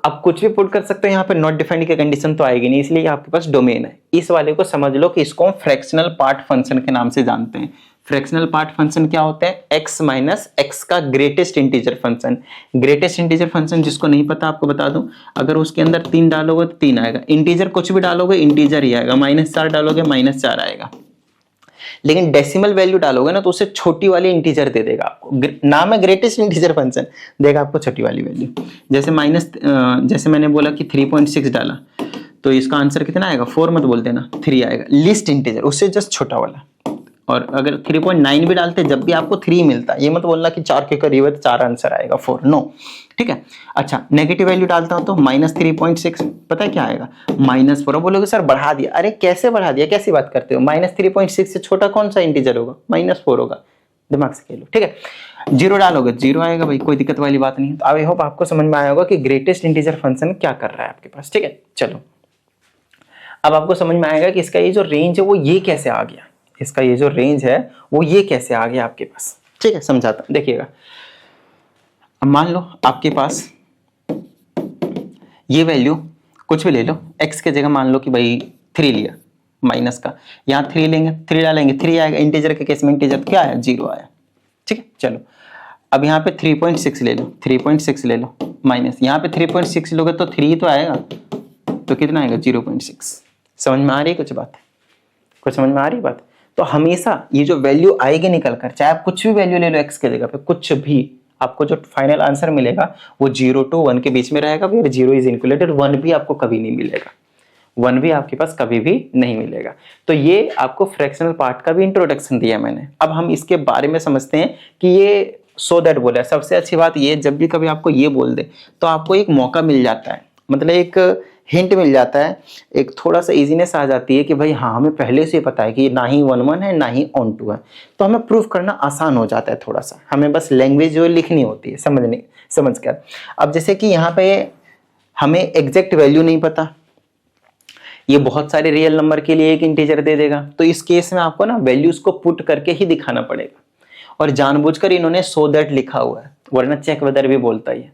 अब कुछ भी पुट कर सकते हो, यहाँ पे नॉट डिफाइंड की कंडीशन तो आएगी नहीं, इसलिए आपके पास डोमेन है। इस वाले को समझ लो कि इसको हम फ्रैक्शनल पार्ट फंक्शन के नाम से जानते हैं। फ्रैक्शनल पार्ट फंक्शन क्या होता है? x माइनस एक्स का greatest integer function. Greatest integer function जिसको नहीं पता आपको बता दूं, अगर उसके अंदर 3 डालोगे तो 3 आएगा, इंटीजर कुछ भी डालोगे इंटीजर ही आएगा, -4 डालोगे -4 आएगा, लेकिन डेसिमल वैल्यू डालोगे ना तो उसे छोटी वाली इंटीजर दे देगा आपको। नाम है ग्रेटेस्ट इंटीजर फंक्शन, देगा आपको छोटी वाली वैल्यू। जैसे मैंने बोला कि 3.6 डाला तो इसका आंसर कितना आएगा? 4 मत बोल देना, 3 आएगा, लिस्ट इंटीजर, उससे जस्ट छोटा वाला। और अगर 3.9 भी डालते जब भी आपको 3 मिलता, ये मत बोलना कि 4 के करीब है तो 4 आंसर आएगा, 4, नो, ठीक है। अच्छा, नेगेटिव वैल्यू डालता हूं तो -3.6, पता है क्या आएगा? -4। बोलोगे सर बढ़ा दिया, अरे कैसे बढ़ा दिया, कैसी बात करते हो? -3.6 से छोटा कौन सा इंटीजर होगा? -4 होगा, दिमाग से खेलो, ठीक है। 0 डालोगे 0 आएगा भाई, कोई दिक्कत वाली बात नहीं है। तो आई होप आपको समझ में आया होगा कि ग्रेटेस्ट इंटीजर फंक्शन क्या कर रहा है आपके पास, ठीक है। चलो, अब आपको समझ में आएगा कि इसका ये जो रेंज है वो ये कैसे आ गया, इसका ये जो रेंज है वो ये कैसे आ गया आपके पास, ठीक है। समझाता हूं, देखिएगा। अब मान लो आपके पास ये वैल्यू कुछ भी ले लो, x के जगह मान लो कि भाई 3 लिया, माइनस का, यहाँ 3 लेंगे, 3 डालेंगे 3 आएगा, इंटीजर के केस में इंटीजर क्या आया? 0 आया, ठीक है। चलो, अब यहाँ पे 3.6 ले लो, 3.6 ले लो, माइनस यहाँ पे 3.6 लोगे तो 3 तो आएगा, तो कितना आएगा? 0.6। समझ में आ रही है कुछ बात? कुछ समझ में आ रही बात? तो हमेशा ये जो वैल्यू आएगी निकल कर, चाहे आप कुछ भी वैल्यू ले लो x के जगह पे, कुछ भी, आपको जो फाइनल आंसर मिलेगा वो 0 to 1 के बीच में रहेगा। फिर 0 इज इनक्लूडेड, 1 भी आपको कभी नहीं मिलेगा, 1 भी आपके पास कभी भी नहीं मिलेगा। तो ये आपको फ्रैक्शनल पार्ट का भी इंट्रोडक्शन दिया मैंने। अब हम इसके बारे में समझते हैं कि ये सो दैट बोला है। सबसे अच्छी बात ये, जब भी कभी आपको ये बोल दे तो आपको एक मौका मिल जाता है, मतलब एक हिंट मिल जाता है, एक थोड़ा सा इजीनेस आ जाती है कि भाई हाँ, हमें पहले से पता है कि ना ही 1-1 है ना ही ऑन टू है, तो हमें प्रूफ करना आसान हो जाता है थोड़ा सा। हमें बस लैंग्वेज जो लिखनी होती है समझ कर। अब जैसे कि यहाँ पे हमें एग्जैक्ट वैल्यू नहीं पता, ये बहुत सारे रियल नंबर के लिए एक इंटीजर दे देगा, तो इस केस में आपको ना वैल्यूज को पुट करके ही दिखाना पड़ेगा। और जानबूझकर इन्होंने सो दैट लिखा हुआ है, वरना चेक वेदर भी बोलता है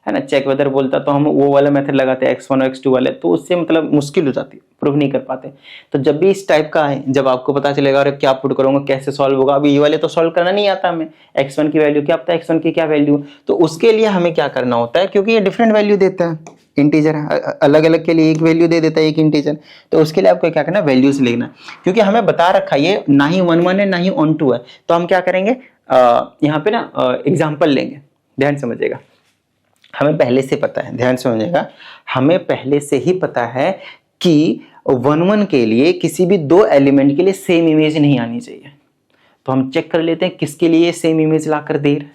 ना, चेक वेदर बोलता तो हम वो वाला मेथड लगाते हैं x1 और x2 वाले, तो उससे मतलब मुश्किल हो जाती है, प्रूव नहीं कर पाते। तो जब भी इस टाइप का है, जब आपको पता चलेगा अरे क्या पुट करूंगा, कैसे सॉल्व होगा, अभी ये वाले तो सॉल्व करना नहीं आता हमें, x1 की वैल्यू क्या पता है, x1 की क्या वैल्यू, तो उसके लिए हमें क्या करना होता है, क्योंकि ये डिफरेंट वैल्यू देता है, इंटीजर अलग अलग के लिए एक वैल्यू दे देता है एक इंटीजर, तो उसके लिए आपको क्या करना है, वैल्यूज लिखना। क्योंकि हमें बता रखा है ये ना ही 1-1 है ना ही ऑन टू है, तो हम क्या करेंगे, यहाँ पे ना एग्जाम्पल लेंगे, ध्यान समझिएगा। हमें पहले से पता है, ध्यान समझिएगा, हमें पहले से ही पता है कि 1-1 के लिए किसी भी 2 एलिमेंट के लिए सेम इमेज नहीं आनी चाहिए। तो हम चेक कर लेते हैं किसके लिए सेम इमेज लाकर दे रहा है,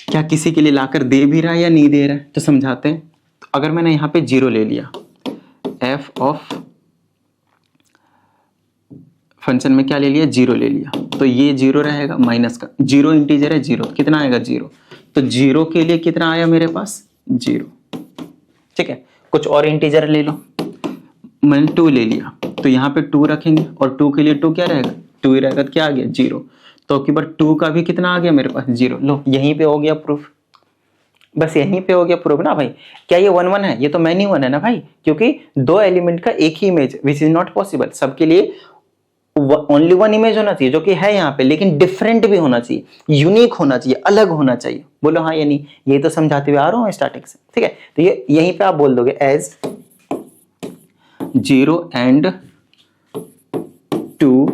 क्या किसी के लिए लाकर दे भी रहा है या नहीं दे रहा है, तो समझाते हैं। तो अगर मैंने यहाँ पे 0 ले लिया, f ऑफ फंक्शन में क्या ले लिया, 0 ले लिया, तो ये 0 रहेगा, माइनस का 0 इंटीजर है 0, कितना आएगा 0, तो 0 के लिए कितना आया मेरे पास 0, ठीक है। कुछ और इंटीजर ले लो, मैंने 2 ले लिया, तो यहाँ पे 2 रखेंगे और 2 के लिए 2 क्या रहेगा, 2 ही रहेगा, क्या आ गया 0, तो की बार 2 का भी कितना आ गया मेरे पास 0। लो यहीं पे हो गया प्रूफ, बस यहीं पे हो गया प्रूफ ना भाई। क्या ये 1-1 है, ये तो मैनी 1 है ना भाई, क्योंकि 2 एलिमेंट का एक ही image which is not possible, सबके लिए ओनली 1 इमेज होना चाहिए, जो कि है यहाँ पे, लेकिन डिफरेंट भी होना चाहिए, यूनिक होना चाहिए, अलग होना चाहिए। बोलो हाँ या नहीं, ये तो समझाते हुए आ रहा हूँ स्टार्टिंग से, ठीक है। तो ये यहीं पे आप बोल दोगे एज 0 and 2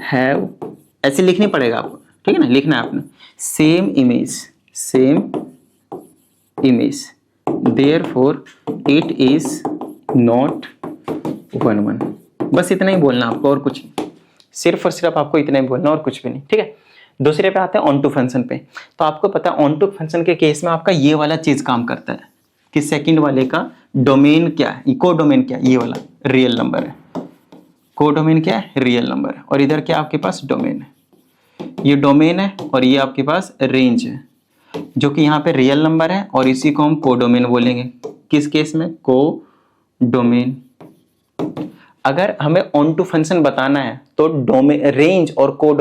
हैव, ऐसे लिखनी पड़ेगा आपको, ठीक है ना, लिखना है आपने, same image therefore it is not 1-1। बस इतना ही बोलना आपको, और कुछ नहीं, सिर्फ और सिर्फ आपको इतना ही बोलना और कुछ भी नहीं, ठीक है। दूसरे पे आते हैं ऑन टू फंक्शन पे। तो आपको पता है ऑन टू फंक्शन के केस में आपका ये वाला चीज काम करता है कि सेकंड वाले का डोमेन क्या है, को डोमेन क्या है, ये वाला रियल नंबर है, को डोमेन क्या है, रियल नंबर है, और इधर क्या आपके पास डोमेन है, ये डोमेन है और ये आपके पास रेंज है, जो कि यहाँ पे रियल नंबर है, और इसी को हम को डोमेन बोलेंगे। किस केस में, को डोमेन। अगर हमें ऑन टू फंक्शन बताना है तो डोमेन, रेंज और को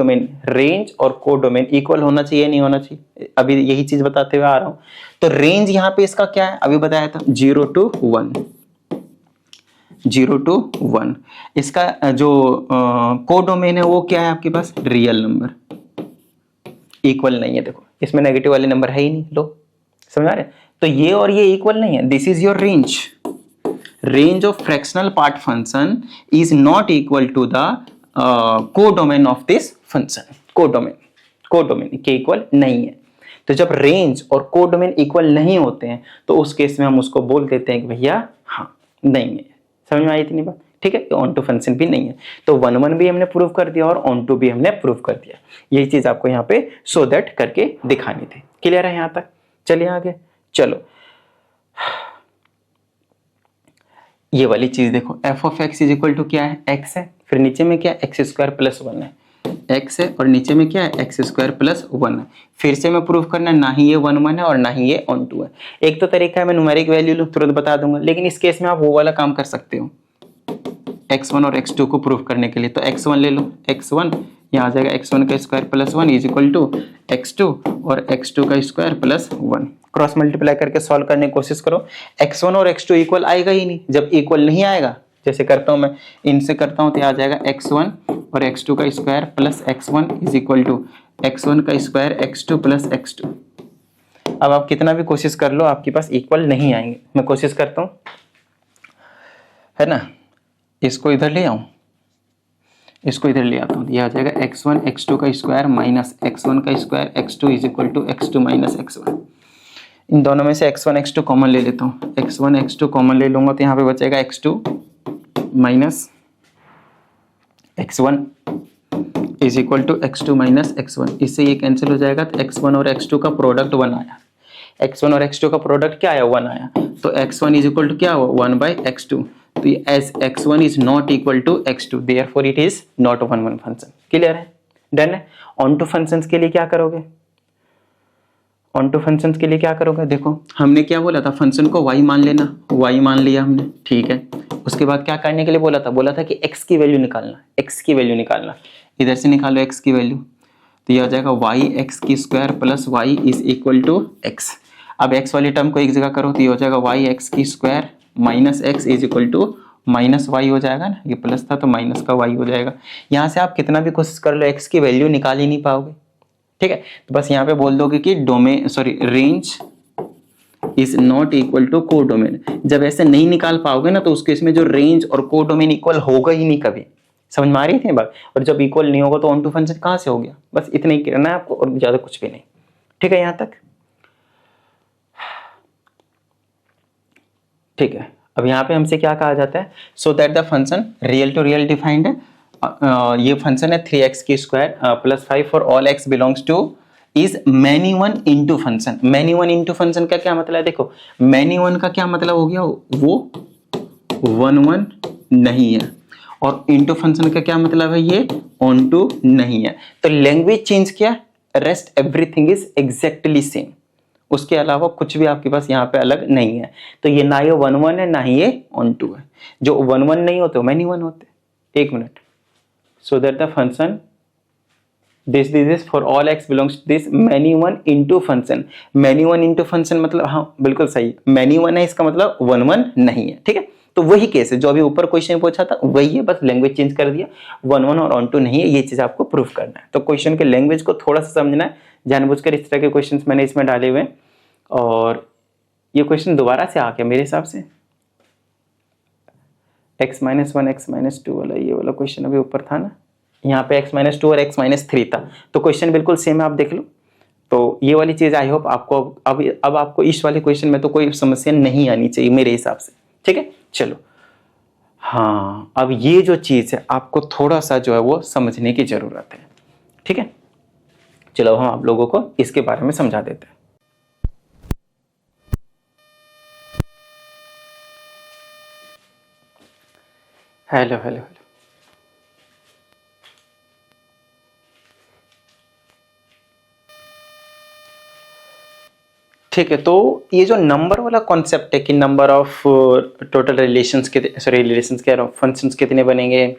डोमेन इक्वल होना चाहिए नहीं होना चाहिए, अभी यही चीज बताते हुए आ रहा हूं। तो रेंज यहाँ पे इसका क्या है, अभी बताया था 0 to 1, 0 to 1। इसका जो कोडोमेन है वो क्या है आपके पास, रियल नंबर, इक्वल नहीं है। देखो इसमें नेगेटिव वाले नंबर है ही नहीं, लो समझ आ रहे हैं। तो ये और ये इक्वल नहीं है, this is your range. Range of fractional part function is not equal to the codomain of this function. Codomain के इक्वल नहीं है। तो जब रेंज और कोडोमेन इक्वल नहीं होते हैं तो उस केस में हम उसको बोल देते हैं कि भैया हाँ नहीं है। समझ में आई इतनी बात, ठीक है। ऑन टू फंक्शन भी नहीं है, तो 1 भी हमने प्रूव कर दिया और ऑन टू भी हमने प्रूव कर दिया। यही चीज आपको यहाँ पे सो दैट करके दिखानी थी। क्लियर है यहाँ तक? चलिए आगे चलो। ये वाली चीज देखो, F of X is equal to क्या है, एक्स है, फिर नीचे में क्या एक्स स्क्वायर प्लस 1 है, एक्स है और नीचे में क्या है एक्स स्क्वायर प्लस 1 है। फिर से मैं प्रूव करना, ना ही ये 1 है और ना ही ये ऑन टू है। एक तो तरीका है मैं न्यूमेरिक वैल्यू लूँ, तुरंत बता दूंगा, लेकिन इस केस में आप वो वाला काम कर सकते हो x1 और x2 को प्रूव करने के लिए। तो x1 ले लो, x1 यहाँ आ जाएगा x1 का square plus 1 is equal to x2 और x2 का स्क्वायर प्लस 1। क्रॉस मल्टीप्लाई करके सॉल्व करने की कोशिश करो। x1 और x2 इक्वल आएगा ही नहीं। जब इक्वल नहीं आएगा, जैसे करता हूँ मैं, इनसे करता हूँ तो आ जाएगा x1 और x2 का square plus x1 is equal to x1 का स्क्वायर x2 प्लस x2। अब आप कितना भी कोशिश कर लो आपके पास इक्वल नहीं आएंगे। मैं कोशिश करता हूँ, है ना, इसको इधर ले आऊं, इसको इधर ले आता हूँ, यह आ जाएगा x1 x2 का स्क्वायर माइनस x1 का square x2 is equal to x2 minus x1। इन दोनों में से x1 x2 कॉमन ले लेता हूँ, x1 x2 कॉमन ले लूंगा तो यहाँ पे बचेगा x2 minus x1 is equal to x2 minus x1। इससे ये कैंसिल हो जाएगा तो x1 और x2 का प्रोडक्ट 1 आया। x1 और x2 का प्रोडक्ट क्या आया, 1 आया। तो x1 इज इक्वल टू क्या हुआ, 1 बाई x2। तो as x1 is not equal to x2 therefore it is not 1 function. Clear है, डन है। ऑन टू फंक्शंस के लिए क्या करोगे, ऑन टू फंक्शंस के लिए क्या करोगे, देखो हमने क्या बोला था, फंक्शन को y मान लेना, y मान लिया हमने, ठीक है। उसके बाद क्या करने के लिए बोला था कि x की वैल्यू निकालना, x की वैल्यू निकालना। इधर से निकालो x की वैल्यू, तो यह आ जाएगा y x की square plus y is equal to x। अब x वाली टर्म को एक जगह करो तो ये हो जाएगा y x की square minus x is equal to minus y हो जाएगा ना, ये प्लस था तो माइनस का y हो जाएगा। यहाँ से आप कितना भी कोशिश कर लो x की वैल्यू निकाल ही नहीं पाओगे, ठीक है। तो बस यहाँ पे बोल दोगे कि range is not equal to codomain. जब ऐसे नहीं निकाल पाओगे ना तो उस केस में जो रेंज और कोडोमेन इक्वल होगा ही नहीं कभी। समझ में आ रही थी बात? और जब इक्वल नहीं होगा तो ऑन टू फंक्शन कहाँ से हो गया, बस इतना ही करना है आपको और ज्यादा कुछ भी नहीं, ठीक है यहाँ तक, ठीक है। अब यहाँ पे हमसे क्या कहा जाता है, so that the function real to real defined है। ये फंक्शन है 3x की square plus 5 for all x belongs to is many one into function. Many one into function का क्या मतलब है, देखो मैनी वन का क्या मतलब हो गया, वो 1 नहीं है, और इंटू फंक्शन का क्या मतलब है, ये ऑन टू नहीं है। तो लैंग्वेज चेंज किया, rest everything is exactly same. उसके अलावा कुछ भी आपके पास यहाँ पे अलग नहीं है। तो ये ना ये 1 है ना ही ये ऑन टू है। जो 1 नहीं होते मैनी वन होते। एक minute, so that the function this is for all x belongs to this many one into function. Many one into function मतलब, हाँ बिल्कुल सही, मैनी वन है, इसका मतलब 1 नहीं है, ठीक है। तो वही केस है जो अभी ऊपर क्वेश्चन पूछा था, वही है, बस लैंग्वेज चेंज कर दिया, 1 और ऑन टू नहीं है, ये चीज आपको प्रूफ करना है। तो क्वेश्चन के लैंग्वेज को थोड़ा सा समझना है, जानबूझकर इस तरह के क्वेश्चंस मैंने इसमें डाले हुए हैं। और ये क्वेश्चन दोबारा से आ गया मेरे हिसाब से, x-1 x-2 वाला, ये वाला क्वेश्चन अभी ऊपर था ना, यहाँ पे x-2 और x-3 था। तो क्वेश्चन बिल्कुल सेम है, आप देख लो। तो ये वाली चीज आई होप आपको अब आपको इस वाले क्वेश्चन में तो कोई समस्या नहीं आनी चाहिए मेरे हिसाब से, ठीक है। चलो हाँ, अब ये जो चीज है आपको थोड़ा सा जो है वो समझने की जरूरत है, ठीक है। चलो हम आप लोगों को इसके बारे में समझा देते हैं। हेलो हेलो हेलो, ठीक है। तो ये जो नंबर वाला कॉन्सेप्ट है कि नंबर ऑफ टोटल रिलेशंस के, सॉरी रिलेशंस कह रहा हूँ, फंक्शंस कितने बनेंगे,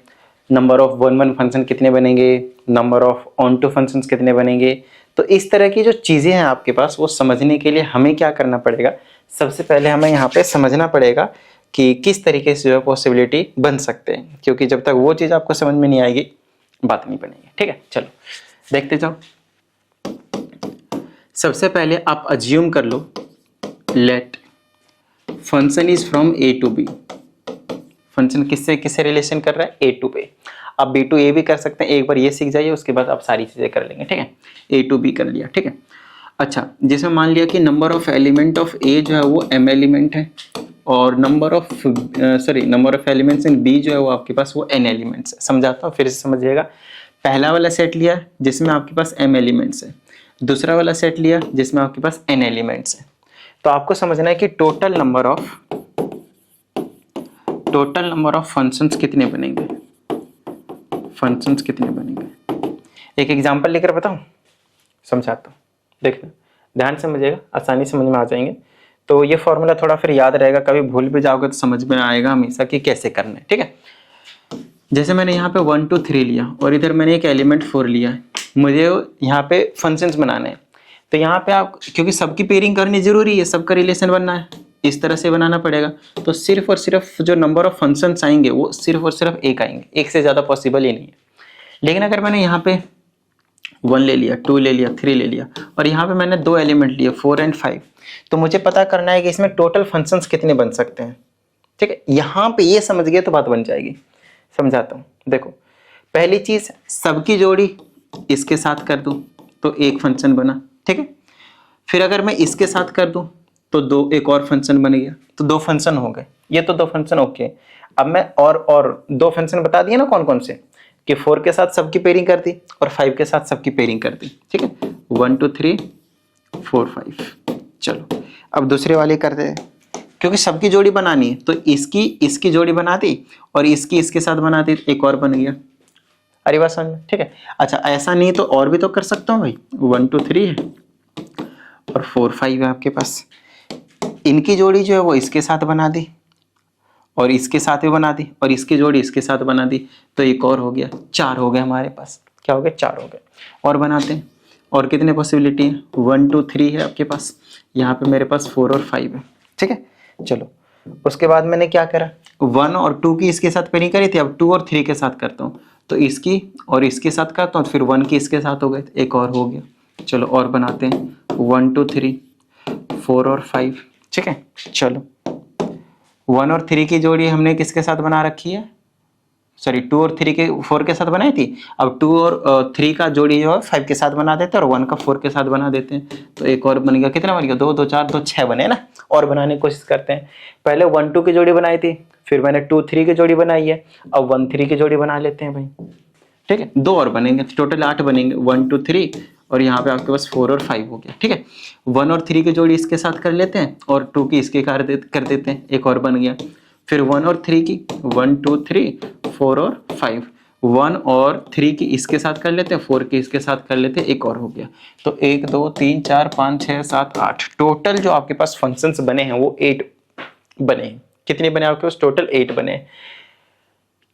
नंबर ऑफ 1 फंक्शन कितने बनेंगे, number of on two functions कितने बनेंगे। तो इस तरह की जो चीज़ें हैं आपके पास, वो समझने के लिए हमें क्या करना पड़ेगा, सबसे पहले हमें यहाँ पे समझना पड़ेगा कि किस तरीके से जो है पॉसिबिलिटी बन सकते हैं, क्योंकि जब तक वो चीज़ आपको समझ में नहीं आएगी बात नहीं बनेगी। ठीक है, चलो देखते जाओ। सबसे पहले आप अज्यूम कर लो, let function is from A to B. Function किससे किससे रिलेशन कर रहा है, ए टू बी। आप बी टू ए भी कर सकते हैं, एक बार ये सीख जाइए उसके बाद आप सारी चीजें कर लेंगे। ठीक है, ए टू बी कर लिया। ठीक है, अच्छा जिसमें मान लिया कि number of element of A जो है वो m एलिमेंट है, और number of elements in B जो है वो आपके पास वो n एलिमेंट्स है। समझाता हूँ फिर से समझिएगा। पहला वाला सेट लिया जिसमें आपके पास m एलिमेंट्स है, दूसरा वाला सेट लिया जिसमें आपके पास n एलिमेंट्स है। तो आपको समझना है कि टोटल नंबर ऑफ फंक्शंस कितने बनेंगे, फंक्शंस कितने बनेंगे। एक एग्जांपल लेकर बताऊं, समझाता हूँ, देखना ध्यान से समझिएगा, आसानी समझ में आ जाएंगे। तो ये फॉर्मूला थोड़ा फिर याद रहेगा, कभी भूल भी जाओगे तो समझ में आएगा हमेशा कि कैसे करना है। ठीक है, जैसे मैंने यहाँ पे 1 2 3 लिया और इधर मैंने एक एलिमेंट 4 लिया है, मुझे यहाँ पे फंक्शंस बनाने हैं। तो यहाँ पे आप, क्योंकि सबकी पेयरिंग करनी जरूरी है, सबका रिलेशन बनना है, इस तरह से बनाना पड़ेगा। तो सिर्फ और सिर्फ जो नंबर ऑफ फंक्शंस आएंगे वो सिर्फ और सिर्फ एक आएंगे, एक से ज़्यादा पॉसिबल ही नहीं है। लेकिन अगर मैंने यहाँ पे 1 ले लिया, 2 ले लिया, 3 ले लिया, और यहाँ पे मैंने 2 एलिमेंट लिए 4 और 5, तो मुझे पता करना है कि इसमें टोटल फंक्शंस कितने बन सकते हैं। ठीक है, यहाँ पे ये समझ गए तो बात बन जाएगी। समझाता हूँ, देखो पहली चीज, सबकी जोड़ी इसके साथ कर दूं तो एक फंक्शन बना। ठीक है, फिर अगर मैं इसके साथ कर दूं तो एक और फंक्शन बन गया, तो 2 फंक्शन हो गए। ये तो 2 फंक्शन ओके। अब मैं और 2 फंक्शन बता दिए ना कौन कौन से, कि 4 के साथ सबकी पेयरिंग कर दी और 5 के साथ सबकी पेयरिंग कर दी। ठीक है, 1 2 3 4 5। चलो अब दूसरे वाले करते हैं, क्योंकि सबकी जोड़ी बनानी है तो इसकी जोड़ी बना दी और इसकी इसके साथ बना दी, एक और बन गया। अरे बात समझ में। ठीक है, अच्छा ऐसा नहीं तो और भी तो कर सकता हूँ भाई, 1 2 3 है और 4 5 है आपके पास, इनकी जोड़ी जो है वो इसके साथ बना दी और इसके साथ भी बना दी और इसकी जोड़ी इसके साथ बना दी, तो एक और हो गया, 4 हो गए हमारे पास। क्या हो गया, 4 हो गए। और बनाते हैं, और कितने पॉसिबिलिटी है, 1 2 3 है आपके पास, यहाँ पे मेरे पास 4 और 5 है। ठीक है, चलो उसके बाद मैंने क्या करा, 1 और 2 की इसके साथ पेयरिंग करी थी, अब 2 और 3 के साथ करता हूँ, तो इसकी और इसके साथ करता हूँ, फिर 1 की इसके साथ हो गए, एक और हो गया। चलो और बनाते हैं, 1 2 3 4 और 5। ठीक है, चलो 1 और 3 की जोड़ी हमने किसके साथ बना रखी है, सॉरी 2 और 3 के 4 के साथ बनाई थी। अब 2 और 3 का जोड़ी जो है 5 के साथ बना देते हैं और 1 का 4 के साथ बना देते हैं, तो एक और बन गया। कितना बन गया, 2 2 4 2 6 बने ना। और बनाने की कोशिश करते हैं, पहले 1 2 की जोड़ी बनाई थी, फिर मैंने 2 3 की जोड़ी बनाई है, अब 1 3 की जोड़ी बना लेते हैं भाई। ठीक है, 2 और बनेंगे, टोटल 8 बनेंगे, 1 2 3 और यहाँ पे आपके पास 4 और 5 हो गया। ठीक है, 1 और 3 की जोड़ी इसके साथ कर लेते हैं और 2 की इसके कर देते हैं, एक और बन गया। फिर 1 और 3 की, 1 2 3 4 और 5, 1 और 3 की इसके साथ कर लेते हैं, 4 की इसके साथ कर लेते हैं, एक और हो गया। तो 1 2 3 4 5 6 7 8, टोटल जो आपके पास फंक्शंस बने हैं वो 8 बने हैं। कितने बने आपके पास, टोटल 8 बने हैं।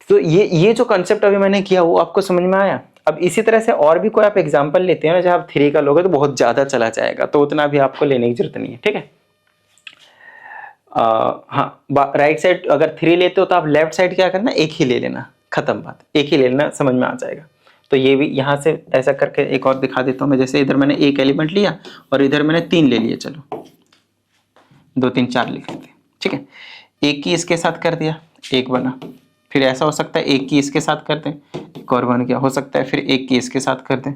तो ये जो कंसेप्ट अभी मैंने किया वो आपको समझ में आया। अब इसी तरह से और भी कोई आप एग्जांपल लेते हैं ना, जब आप 3 का लोगे तो बहुत ज्यादा चला जाएगा, तो उतना भी आपको लेने की जरूरत नहीं है। ठीक है, हाँ राइट साइड अगर 3 लेते हो तो आप लेफ्ट साइड क्या करना, एक ही ले लेना, खत्म बात, एक ही ले लेना, समझ में आ जाएगा। तो ये भी यहाँ से ऐसा करके एक और दिखा देता हूँ मैं। जैसे इधर मैंने एक एलिमेंट लिया और इधर मैंने 3 ले लिए, चलो 2 3 4 लिख लेते हैं। ठीक है, एक की इसके साथ कर दिया, एक बना। फिर ऐसा हो सकता है एक की इसके साथ कर दें, एक और बन गया। हो सकता है फिर एक की इसके साथ कर दें,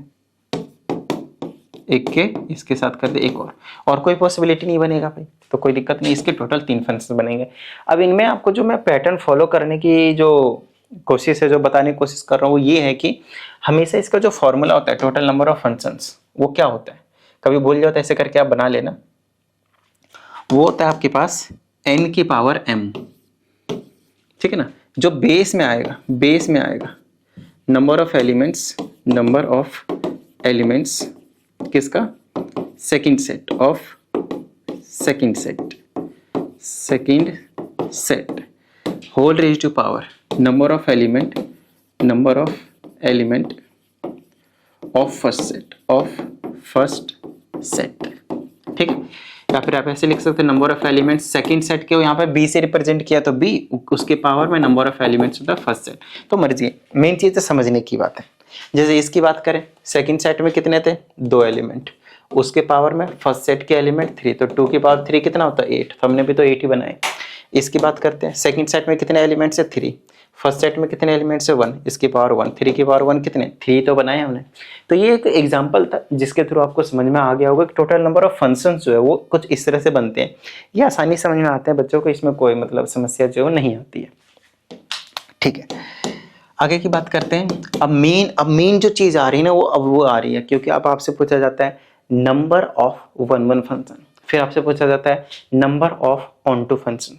एक के इसके साथ कर दे, एक और कोई पॉसिबिलिटी नहीं बनेगा भाई, तो कोई दिक्कत नहीं। इसके टोटल 3 फंक्शन बनेंगे। अब इनमें आपको जो मैं पैटर्न फॉलो करने की जो कोशिश है, जो बताने की कोशिश कर रहा हूँ, वो ये है कि हमेशा इसका जो फॉर्मूला होता है टोटल नंबर ऑफ फंक्शंस, वो क्या होता है, कभी भूल जाओ तो ऐसे करके आप बना लेना। वो होता है आपके पास n की पावर m। ठीक है ना, जो बेस में आएगा नंबर ऑफ एलिमेंट्स किसका, second set whole raise to power number of element of first set. ठीक है, या फिर आप ऐसे लिख सकते हैं number of elements second set के, यहाँ पे बी से रिप्रेजेंट किया तो बी, उसके पावर में नंबर ऑफ एलिमेंट्स होता है फर्स्ट सेट। तो मर्जी है, मेन चीज तो समझने की बात है। जैसे इसकी बात करें, सेकंड सेट में कितने थे, 2 एलिमेंट, उसके पावर में फर्स्ट सेट के एलिमेंट 3, तो 2 की पावर 3 कितना होता है 8, तो हमने भी तो 8 ही बनाए। इसकी बात करते हैं, सेकंड सेट में कितने एलिमेंट्स है 3, फर्स्ट सेट में कितने एलिमेंट्स है 1, इसकी पावर 1, 3 की पावर 1 कितने 3 तो बनाए हमने। तो ये एक एग्जांपल था जिसके थ्रू आपको समझ में आ गया होगा कि टोटल नंबर ऑफ फंक्शंस जो है वो कुछ इस तरह से बनते हैं। ये आसानी समझ में आते हैं बच्चों को, इसमें कोई मतलब समस्या जो है नहीं आती है। ठीक है, आगे की बात करते हैं। अब मेन जो चीज आ रही है ना वो आ रही है, क्योंकि अब आपसे पूछा जाता है नंबर ऑफ वन फंक्शन, फिर आपसे पूछा जाता है नंबर ऑफ ऑन टू फंक्शन,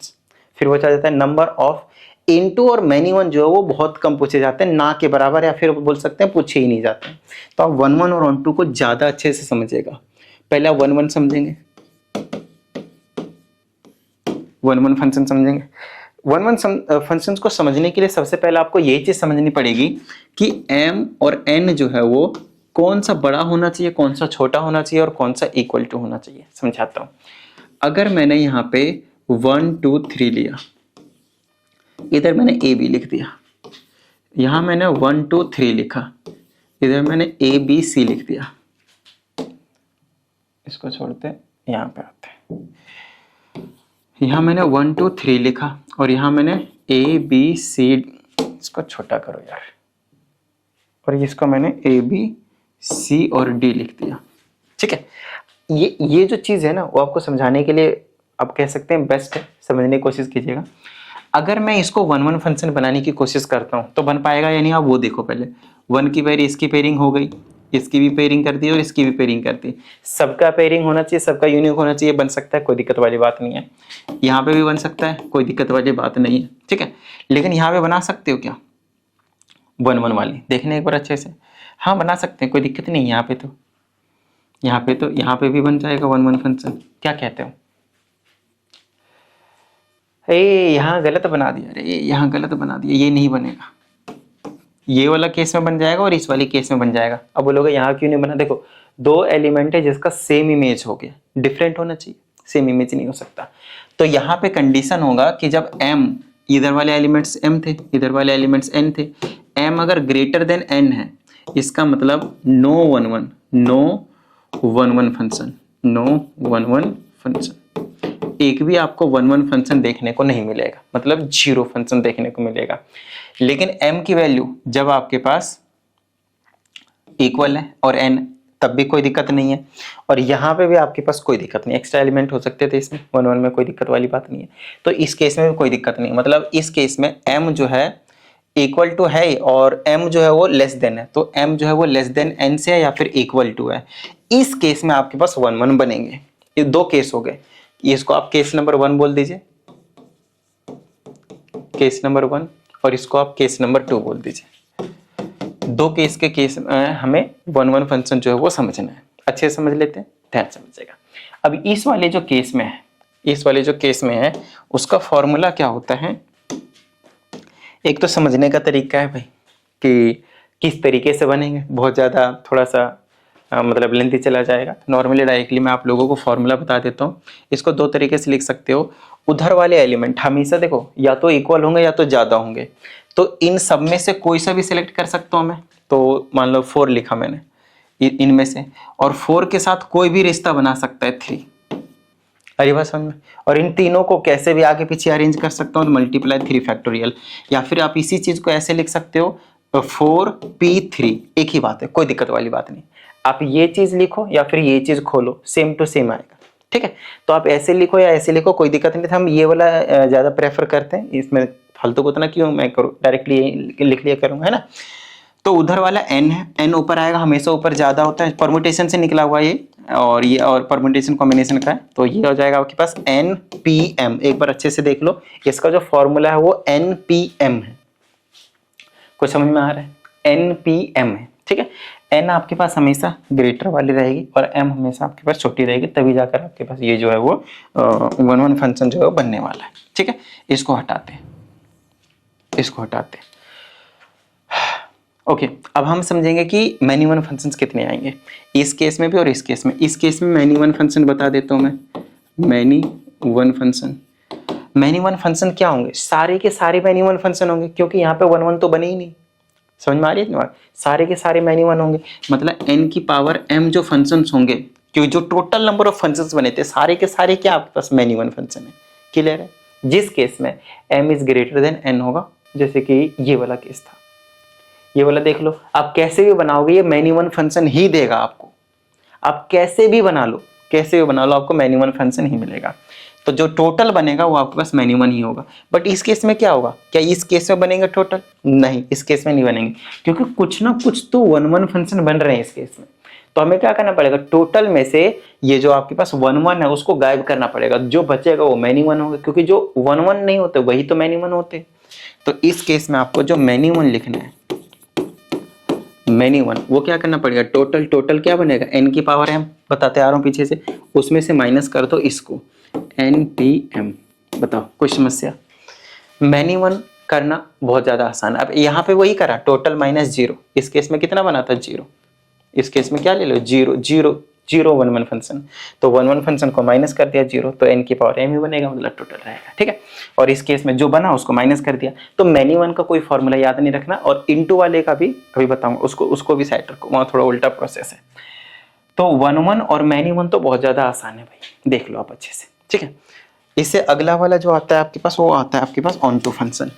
फिर पूछा जाता है नंबर ऑफ इनटू और मैनी वन, जो है वो बहुत कम पूछे जाते हैं, ना के बराबर, या फिर बोल सकते हैं पूछे ही नहीं जाते हैं। तो आप 1 1 और ऑन टू को ज्यादा अच्छे से समझिएगा। पहले आप 1 1 समझेंगे, 1 1 फंक्शन समझेंगे। 1 1 फंक्शंस को समझने के लिए सबसे पहले आपको ये चीज समझनी पड़ेगी कि m और n जो है वो कौन सा बड़ा होना चाहिए, कौन सा छोटा होना चाहिए और कौन सा इक्वल टू होना चाहिए। समझाता हूं। अगर मैंने यहाँ पे 1 2 3 लिया, इधर मैंने a b लिख दिया, यहां मैंने 1 2 3 लिखा, इधर मैंने a b c लिख दिया, इसको छोड़ते यहां पे आते हैं, यहां मैंने 1 2 3 लिखा और यहां मैंने a b c, इसको छोटा करो यार, और इसको मैंने a b c और d लिख दिया। ठीक है, ये जो चीज है ना वो आपको समझाने के लिए आप कह सकते हैं बेस्ट है, समझने की कोशिश कीजिएगा। अगर मैं इसको 1 1 फंक्शन बनाने की कोशिश करता हूं तो बन पाएगा या नहीं, आप वो देखो। पहले 1 की पेयर इसकी पेयरिंग हो गई, इसकी भी पेयरिंग कर दी और इसकी भी पेयरिंग कर दी, सबका पेयरिंग होना चाहिए, सबका यूनिक होना चाहिए, बन सकता है, कोई दिक्कत वाली बात नहीं है। यहाँ पे भी बन सकता है, कोई दिक्कत वाली बात नहीं है। ठीक है, लेकिन यहाँ पे बना सकते हो क्या 1 1 वाली, देखने एक बार अच्छे से। हाँ बना सकते हैं, कोई दिक्कत नहीं है। यहाँ पे भी बन जाएगा 1 1 फंक्शन। क्या कहते हो? यहाँ गलत बना दिया, अरे यहाँ गलत बना दिया, ये नहीं बनेगा। ये वाला केस में बन जाएगा और इस वाले केस में बन जाएगा। अब बोलोगे यहाँ क्यों नहीं बना? देखो 2 एलिमेंट है जिसका सेम इमेज हो गया, डिफरेंट होना चाहिए, सेम इमेज नहीं हो सकता। तो यहाँ पे कंडीशन होगा कि जब m, इधर वाले एलिमेंट्स m थे, इधर वाले एलिमेंट्स n थे, m अगर ग्रेटर देन n है, इसका मतलब नो 1 1 फंक्शन, नो 1 1 फंक्शन। एक भी आपको 1 1 फंक्शन देखने को नहीं मिलेगा, मतलब 0 फंक्शन देखने को मिलेगा। लेकिन m की वैल्यू जब आपके पास इक्वल है और n, तब भी कोई दिक्कत नहीं है। और यहाँ पे भी आपके पास कोई दिक्कत नहीं, एक्स्ट्रा एलिमेंट हो सकते थे इसमें, 1 1 में कोई दिक्कत वाली बात नहीं है। तो इस केस में भी कोई दिक्कत नहीं, मतलब इस केस में m जो है इक्वल टू है और m जो है वो लेस देन है, तो m जो है वो लेस देन n से है या फिर इक्वल टू है। इस केस में आपके पास 1 1 बनेंगे। ये 2 केस हो गए, इसको आप केस नंबर 1 बोल दीजिए, केस नंबर 1, और इसको आप केस नंबर 2 बोल दीजिए। 2 केस के केस में हमें 1 1 फंक्शन जो है वो समझना है। अच्छे से समझ लेते हैं, ध्यान समझिएगा। अब इस वाले जो केस में है, उसका फॉर्मूला क्या होता है? एक तो समझने का तरीका है भाई कि किस तरीके से बनेंगे, बहुत ज़्यादा थोड़ा सा मतलब लेंथी चला जाएगा। नॉर्मली डायरेक्टली मैं आप लोगों को फॉर्मूला बता देता हूँ। इसको 2 तरीके से लिख सकते हो। उधर वाले एलिमेंट हमेशा देखो या तो इक्वल होंगे या तो ज़्यादा होंगे, तो इन सब में से कोई सा भी सिलेक्ट कर सकता हूँ मैं। तो मान लो 4 लिखा मैंने इनमें से, और 4 के साथ कोई भी रिश्ता बना सकता है 3। अरे बात समझ में? और इन तीनों को कैसे भी आगे पीछे अरेंज कर सकता हूँ, मल्टीप्लाई 3 फैक्टोरियल, या फिर आप इसी चीज को ऐसे लिख सकते हो 4p3, एक ही बात है, कोई दिक्कत वाली बात नहीं। आप ये चीज लिखो या फिर ये चीज खोलो, सेम टू सेम आएगा। ठीक है, तो आप ऐसे लिखो या ऐसे लिखो, कोई दिक्कत नहीं। हम ये वाला ज्यादा प्रेफर करते हैं, इसमें फालतू को इतना क्यों मैं करूँ, डायरेक्टली लिख लिया करूँगा, है ना। तो उधर वाला n है, n ऊपर आएगा, हमेशा ऊपर ज्यादा होता है, परमुटेशन से निकला हुआ ये, और ये और परमुटेशन कॉम्बिनेशन का है, तो ये हो जाएगा आपके पास npm। एक बार अच्छे से देख लो, इसका जो फॉर्मूला है वो npm है। कुछ समझ में आ रहा है? npm है। ठीक है, n आपके पास हमेशा ग्रेटर वाली रहेगी और m हमेशा आपके पास छोटी रहेगी, तभी जाकर आपके पास ये जो है वो 1 1 फंक्शन जो है वो बनने वाला है। ठीक है, इसको हटाते हैं, इसको हटाते हैं। ओके, अब हम समझेंगे कि मैनी वन फंक्शंस कितने आएंगे, इस केस में भी और इस केस में। इस केस में मैनी वन फंक्शन बता देता हूं मैं, many one function. Many one function क्या होंगे? सारे के सारे मैनी वन फंक्शन होंगे, क्योंकि यहाँ पे वन वन तो बने ही नहीं। समझ में आ रही है बात? सारे के सारे मैनी वन होंगे, मतलब n की पावर m जो फंक्शंस होंगे, क्योंकि जो टोटल नंबर ऑफ फंक्शंस बने थे सारे के सारे क्या आपके पास मैनी वन फंक्शन है। क्लियर है? जिस केस में m is greater than n होगा, जैसे कि ये वाला केस था, ये वाला देख लो, आप कैसे भी बनाओगे ये मैनी वन फंक्शन ही देगा आपको। आप कैसे भी बना लो, कैसे भी बना लो, आपको मैनी वन फंक्शन ही मिलेगा। तो जो टोटल बनेगा वो आपके पास मैनी वन ही होगा। बट इस केस में क्या होगा? क्या इस केस में बनेगा टोटल? नहीं, इस केस में नहीं बनेंगे, क्योंकि कुछ ना कुछ तो वन वन फंक्शन बन रहे हैं इस केस में। तो हमें क्या करना पड़ेगा? टोटल में से ये जो आपके पास वन वन है उसको गायब करना पड़ेगा, जो बचेगा वो मैनी वन होगा, क्योंकि जो वन वन नहीं होते वही तो मैनी वन होते। तो इस केस में आपको जो मैनी वन लिखना है, मैनी वन, वो क्या करना पड़ेगा? टोटल, टोटल क्या बनेगा? n की पावर m, बताते आ रहा हूं पीछे से, उसमें से माइनस कर दो इसको, npm। बताओ कोई समस्या? मैनी वन करना बहुत ज्यादा आसान है। अब यहाँ पे वही करा, टोटल माइनस जीरो। इस केस में कितना बना था? जीरो। इस केस में क्या ले लो? Zero, zero, zero one one function. तो वन वन फंक्शन को माइनस कर दिया जीरो, तो n की पावर m ही बनेगा, मतलब टोटल रहेगा। ठीक है? और इस केस में जो बना उसको माइनस कर दिया। तो मैनी वन का कोई फॉर्मूला याद नहीं रखना, और इनटू वाले का भी अभी बताऊंगा, उसको भी साइड रखो, वहां थोड़ा उल्टा प्रोसेस है। तो वन वन और मैनी वन तो बहुत ज्यादा आसान है भाई, देख लो आप अच्छे से। ठीक है? इससे अगला वाला जो आता है आपके पास, वो आता है आपके पास ऑन टू फंक्शन।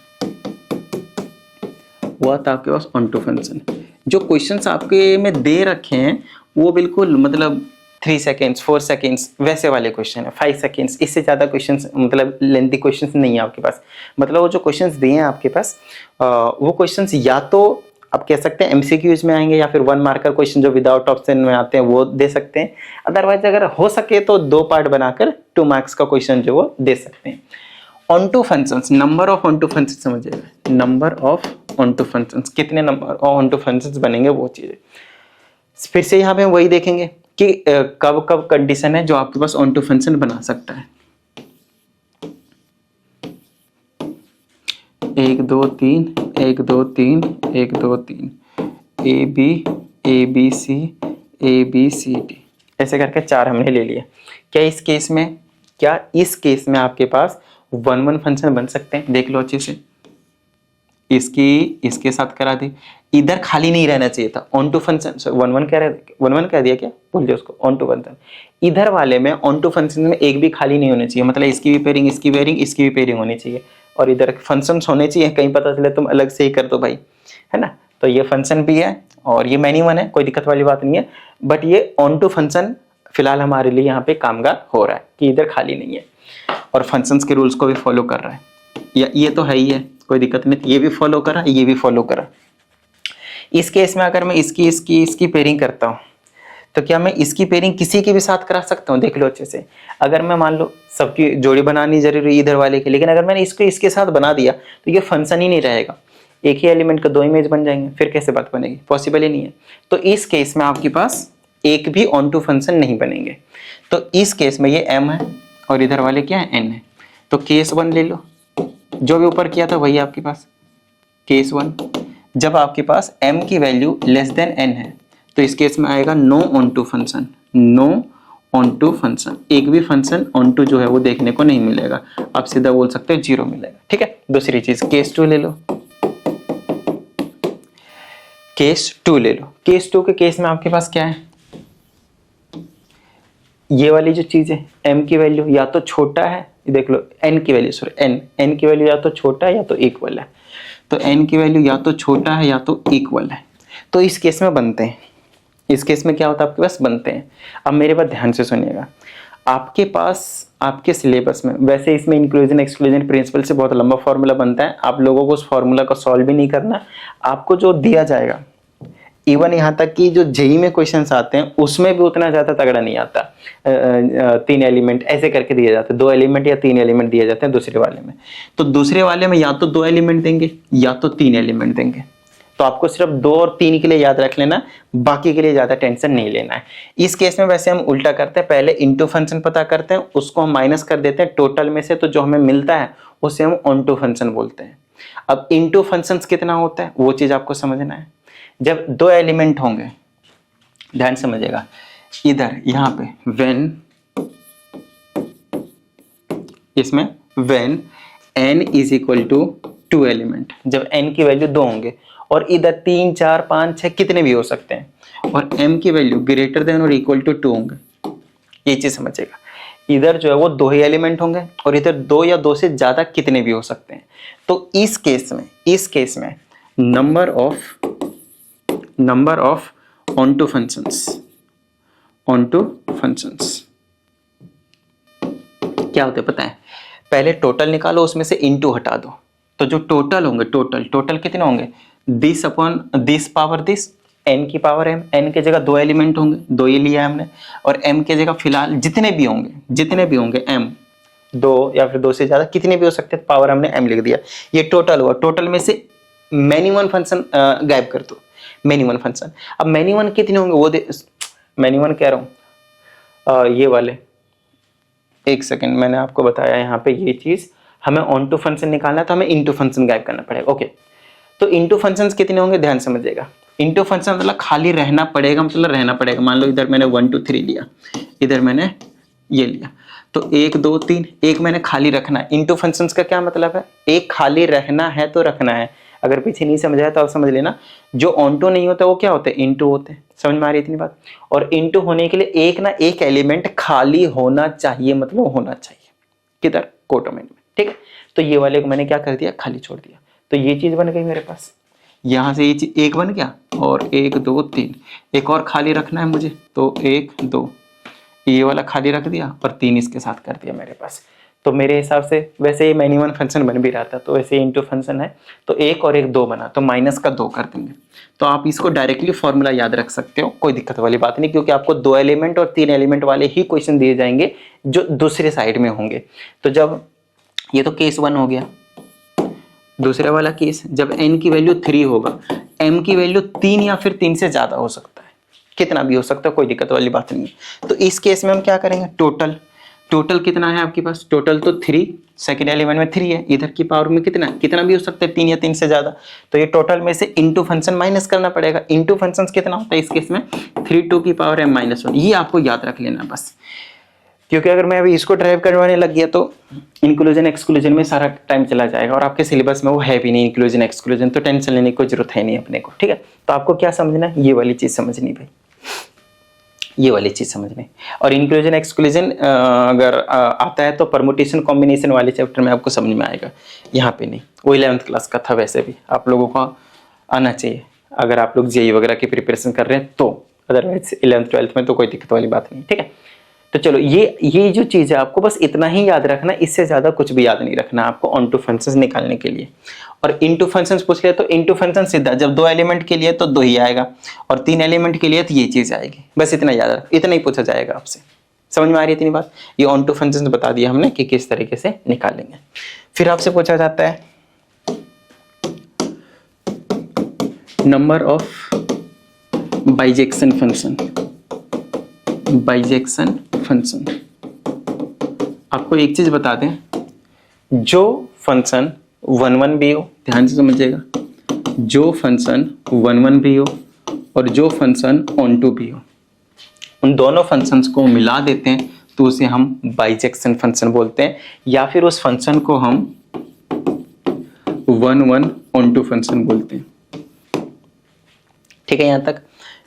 वो आता है आपके पास ऑन टू फंक्शन। जो क्वेश्चंस आपके में दे रखे हैं वो बिल्कुल मतलब 3 सेकेंड्स 4 सेकेंड्स वैसे वाले क्वेश्चन है, 5 सेकेंड्स, इससे ज़्यादा क्वेश्चंस, मतलब लेंथी क्वेश्चंस नहीं है आपके पास। मतलब वो जो क्वेश्चंस दिए हैं आपके पास, वो क्वेश्चंस या तो आप कह सकते हैं एमसीक्यूज में आएंगे, या फिर 1 मार्कर क्वेश्चन जो विदाउट ऑप्शन में आते हैं वो दे सकते हैं। अदरवाइज अगर हो सके तो 2 पार्ट बनाकर 2 मार्क्स का क्वेश्चन जो वो दे सकते हैं। On to functions, number of on to functions समझिएगा, number of on two functions, कितने नंबर ऑन टू फंक्शंस बनेंगे वो चीज़ें। फिर से यहाँ पे हम वही देखेंगे कि कब कब कंडीशन है जो आपके पास ऑन टू फंक्शन बना सकता है। 1 2 3 1 2 3 1 2 3 ए बी सी डी, ऐसे करके 4 हमने ले लिया। क्या इस केस में आपके पास वन वन फंक्शन बन सकते हैं? देख लो अच्छे से, इसके साथ करा दी। इधर खाली नहीं रहना चाहिए था, on to function, one one कह दिया, क्या बोल दिया उसको, ऑन टू फंक्शन। इधर वाले में ऑन टू फंक्शन में एक भी खाली नहीं होना चाहिए, मतलब इसकी भी पेयरिंग, इसकी पेयरिंग, इसकी भी पेयरिंग होनी चाहिए, और इधर फंक्शन होने चाहिए। कहीं पता चले तुम अलग से ही कर दो भाई, है ना? तो ये फंक्शन भी है और ये मैनी वन है, कोई दिक्कत वाली बात नहीं है। बट ये ऑन टू फंक्शन फिलहाल हमारे लिए यहाँ पे कामगार हो रहा है कि इधर खाली नहीं है और फंक्शंस के रूल्स को भी फॉलो कर रहा है। ये तो है ही है, कोई दिक्कत नहीं, ये भी फॉलो करा, ये भी फॉलो करा। इस केस में अगर मैं इसकी पेयरिंग करता हूँ, तो क्या मैं इसकी पेयरिंग किसी के भी साथ करा सकता हूँ? देख लो अच्छे से। अगर मैं मान लो सबकी जोड़ी बनानी जरूरी इधर वाले की, लेकिन अगर मैंने इसको इसके साथ बना दिया तो ये फंक्शन ही नहीं रहेगा, एक ही एलिमेंट का 2 इमेज बन जाएंगे, फिर कैसे बात बनेगी? पॉसिबल ही नहीं है। तो इस केस में आपके पास एक भी ऑन टू फंक्शन नहीं बनेंगे। तो इस केस में ये m है और इधर वाले क्या है? n है। तो केस 1 ले लो, जो भी ऊपर किया था वही आपके पास केस 1। जब आपके पास m की वैल्यू लेस देन n है तो इस केस में आएगा no on to function, no on to function, एक भी फंक्शन ऑन टू जो है वो देखने को नहीं मिलेगा। आप सीधा बोल सकते हो 0 मिलेगा। ठीक है? दूसरी चीज केस 2 ले लो, केस 2 ले लो। केस 2 के केस में आपके पास क्या है? ये वाली जो चीज है m की वैल्यू या तो छोटा है, देख लो n की वैल्यू, सॉरी n की वैल्यू या तो छोटा है या तो इक्वल है। तो n की वैल्यू या तो छोटा है या तो इक्वल है, तो इस केस में बनते हैं। इस केस में क्या होता है? आपके पास बनते हैं। अब मेरे बात ध्यान से सुनिएगा, आपके पास आपके सिलेबस में वैसे इसमें इंक्लूजन एक्सक्लूजन प्रिंसिपल से बहुत लंबा फॉर्मूला बनता है, आप लोगों को उस फॉर्मूला को सॉल्व भी नहीं करना। आपको जो दिया जाएगा, इवन यहाँ तक कि जो जेई में क्वेश्चंस आते हैं उसमें भी उतना ज़्यादा तगड़ा नहीं आता। 3 एलिमेंट ऐसे करके दिए जाते हैं, 2 एलिमेंट या 3 एलिमेंट दिए जाते हैं दूसरे वाले में। तो दूसरे वाले में या तो 2 एलिमेंट देंगे या तो 3 एलिमेंट देंगे। तो आपको सिर्फ 2 और 3 के लिए याद रख लेना, बाकी के लिए ज़्यादा टेंशन नहीं लेना है। इस केस में वैसे हम उल्टा करते हैं, पहले इंटू फंक्शन पता करते हैं, उसको हम माइनस कर देते हैं टोटल में से, तो जो हमें मिलता है उसे हम ऑन टू फंक्शन बोलते हैं। अब इंटू फंक्शन कितना होता है वो चीज़ आपको समझना है। जब 2 एलिमेंट होंगे, ध्यान समझिएगा, इधर यहाँ पे व्हेन इसमें when n is equal to 2 element, जब n की वैल्यू 2 होंगे और इधर 3 4 5 6 कितने भी हो सकते हैं और m की वैल्यू ग्रेटर देन और इक्वल टू 2 होंगे, ये चीज समझिएगा। इधर जो है वो 2 ही एलिमेंट होंगे और इधर 2 या 2 से ज्यादा कितने भी हो सकते हैं। तो इस केस में नंबर ऑफ ऑनटू फंक्शंस क्या होते हैं पता है, पहले टोटल निकालो, उसमें से इनटू हटा दो, तो जो टोटल होंगे टोटल कितने होंगे, this upon this power this, n की पावर m, n की जगह 2 एलिमेंट होंगे, 2 ही लिया हमने, और m की जगह फिलहाल जितने भी होंगे m 2 या फिर 2 से ज्यादा कितने भी हो सकते हैं, पावर हमने m लिख दिया। ये टोटल हुआ, टोटल में से मैनी वन फंक्शन गायब कर दो, मैनी वन फंक्शन। अब मैनी वन कितने होंगे वो मैनी वन कह रहा हूँ ये वाले, एक सेकंड, मैंने आपको बताया यहाँ पे ये चीज, हमें ऑन टू फंक्शन निकालना है तो हमें इनटू फंक्शन गायब करना पड़ेगा। ओके, तो इनटू फंक्शंस कितने होंगे ध्यान समझिएगा। इनटू फंक्शन मतलब खाली रहना पड़ेगा, मतलब रहना पड़ेगा। मान लो इधर मैंने 1 2 3 लिया, इधर मैंने ये लिया, तो 1 2 3, एक मैंने खाली रखना है। इनटू फंक्शंस का क्या मतलब है, एक खाली रहना है तो रखना है। अगर पीछे नहीं समझ आया तो आप समझ लेना, जो ऑन टू नहीं होता वो क्या होते हैं, इनटू होते हैं। समझ में आ रही है इतनी बात। और इनटू होने के लिए एक ना एक एलिमेंट खाली होना चाहिए, मतलब होना चाहिए किधर, कोटोमेन में, ठीक है। तो ये वाले को मैंने क्या कर दिया, खाली छोड़ दिया, तो ये चीज बन गई मेरे पास। यहां से ये चीज एक बन गया, और 1 2 3, एक और खाली रखना है मुझे, तो 1 2, ये वाला खाली रख दिया और 3 इसके साथ कर दिया मेरे पास। तो मेरे हिसाब से वैसे ये मैनी वन फंक्शन बन भी रहा था, तो वैसे इनटू फंक्शन है, तो 1 और 1 2 बना, तो माइनस का 2 कर देंगे। तो आप इसको डायरेक्टली फॉर्मूला याद रख सकते हो, कोई दिक्कत वाली बात नहीं, क्योंकि आपको 2 एलिमेंट और 3 एलिमेंट वाले ही क्वेश्चन दिए जाएंगे जो दूसरे साइड में होंगे। तो जब ये तो केस 1 हो गया, दूसरा वाला केस जब n की वैल्यू 3 होगा, m की वैल्यू 3 या फिर 3 से ज्यादा हो सकता है, कितना भी हो सकता है, कोई दिक्कत वाली बात नहीं है। तो इस केस में हम क्या करेंगे, टोटल कितना है आपके पास, टोटल तो 3, सेकेंड एलिमेंट में 3 है, इधर की पावर में कितना भी हो सकता है, 3 या 3 से ज्यादा। तो ये टोटल में से इनटू फंक्शन माइनस करना पड़ेगा। इनटू फंक्शन कितना होता है इस केस में, 3 2 की पावर है -1। ये आपको याद रख लेना बस, क्योंकि अगर मैं अभी इसको ड्राइव करवाने लग गया तो इंक्लूजन एक्सक्लूजन में सारा टाइम चला जाएगा, और आपके सिलेबस में वो है भी नहीं इंक्लूजन एक्सक्लूजन, तो टेंशन लेने की कोई जरूरत है नहीं अपने को, ठीक है। तो आपको क्या समझना है, ये वाली चीज समझनी भाई, ये वाली चीज समझनी। और इंक्लूजन एक्सक्लूजन अगर आता है तो परमुटेशन कॉम्बिनेशन वाले चैप्टर में आपको समझ में आएगा, यहाँ पे नहीं। वो 11th क्लास का था, वैसे भी आप लोगों को आना चाहिए अगर आप लोग जेईई वगैरह की प्रिपरेशन कर रहे हैं तो, अदरवाइज 11th 12th में तो कोई दिक्कत वाली बात नहीं, ठीक है। तो चलो ये जो चीज है आपको बस इतना ही याद रखना, इससे ज्यादा कुछ भी याद नहीं रखना आपको ऑन टू फंक्शंस निकालने के लिए। और इनटू फंक्शंस पूछ लिया तो इनटू फंक्शन सीधा, जब 2 एलिमेंट के लिए तो 2 ही आएगा, और 3 एलिमेंट के लिए तो ये चीज आएगी। बस इतना याद रख, इतना ही पूछा जाएगा आपसे। समझ में आ रही है इतनी बात। ये ऑन टू फंक्शंस बता दिया हमने कि किस तरीके से निकालेंगे। फिर आपसे पूछा जाता है नंबर ऑफ बाइजेक्शन फंक्शन। आपको एक चीज बता दें, जो फंक्शन 1 1 भी हो, ध्यान से समझिएगा, जो फंक्शन 1 1 भी हो और जो फंक्शन ऑन टू भी हो, उन दोनों फंक्शंस को मिला देते हैं तो उसे हम बाइजेक्शन फंक्शन बोलते हैं, या फिर उस फंक्शन को हम 1 1 ऑन टू फंक्शन बोलते हैं, ठीक है। यहां तक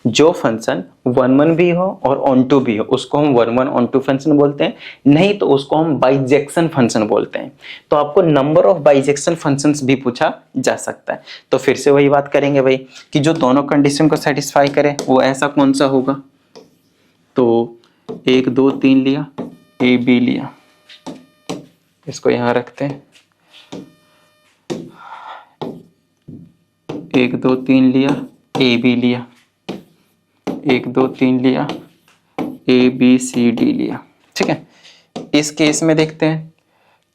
जो फंक्शन 1 1 भी हो और ऑन टू भी हो उसको हम 1 1 ऑन टू फंक्शन बोलते हैं, नहीं तो उसको हम बाइजेक्शन फंक्शन बोलते हैं। तो आपको नंबर ऑफ बाइजेक्शन फंक्शंस भी पूछा जा सकता है। तो फिर से वही बात करेंगे भाई कि जो दोनों कंडीशन को सेटिस्फाई करे वो ऐसा कौन सा होगा। तो 1 2 3 लिया, ए बी लिया, इसको यहां रखते हैं, 1 2 3 लिया, ए बी लिया, 1 2 3 लिया, ए बी सी डी लिया, ठीक है। इस केस में देखते हैं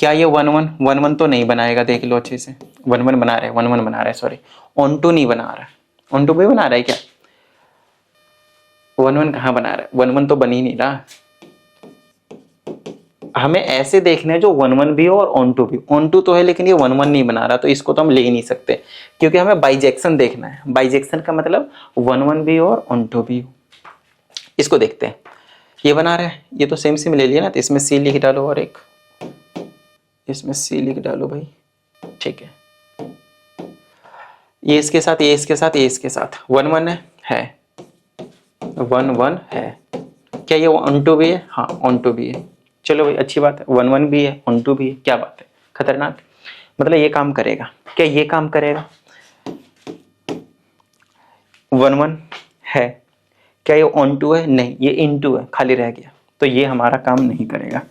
क्या ये 1 1 तो नहीं बनाएगा, देख लो अच्छे से, 1 1 बना रहा है, सॉरी ऑन टू नहीं बना रहा है, ऑन टू भी बना रहा है क्या, 1 1 कहाँ बना रहा है, 1 1 तो बन ही नहीं रहा। हमें ऐसे देखना है जो 1 1 भी हो और ऑन टू भी, ऑन टू तो है लेकिन ये 1 1 नहीं बना रहा, तो इसको तो हम ले ही नहीं सकते, क्योंकि हमें बाइजेक्शन देखना है। बाइजेक्शन का मतलब 1 1 भी हो और ऑन टू भी हो। इसको देखते हैं, ये बना रहा है, ये तो सेम ले लिया ना, तो इसमें सी लिख डालो और एक इसमें सी लिख डालो भाई, ठीक है। ये इसके साथ, ये इसके साथ, ये इसके साथ 1 1 है 1 1 है। क्या ये ऑन टू भी है? हाँ ऑन टू भी है। चलो भाई अच्छी बात है, 1 1 भी है, ऑन टू भी है, क्या बात है, खतरनाक। मतलब ये काम करेगा क्या? ये काम करेगा। 1 1 है, क्या ये ऑन टू है? नहीं, ये इन टू है, खाली रह गया, तो ये हमारा काम नहीं करेगा।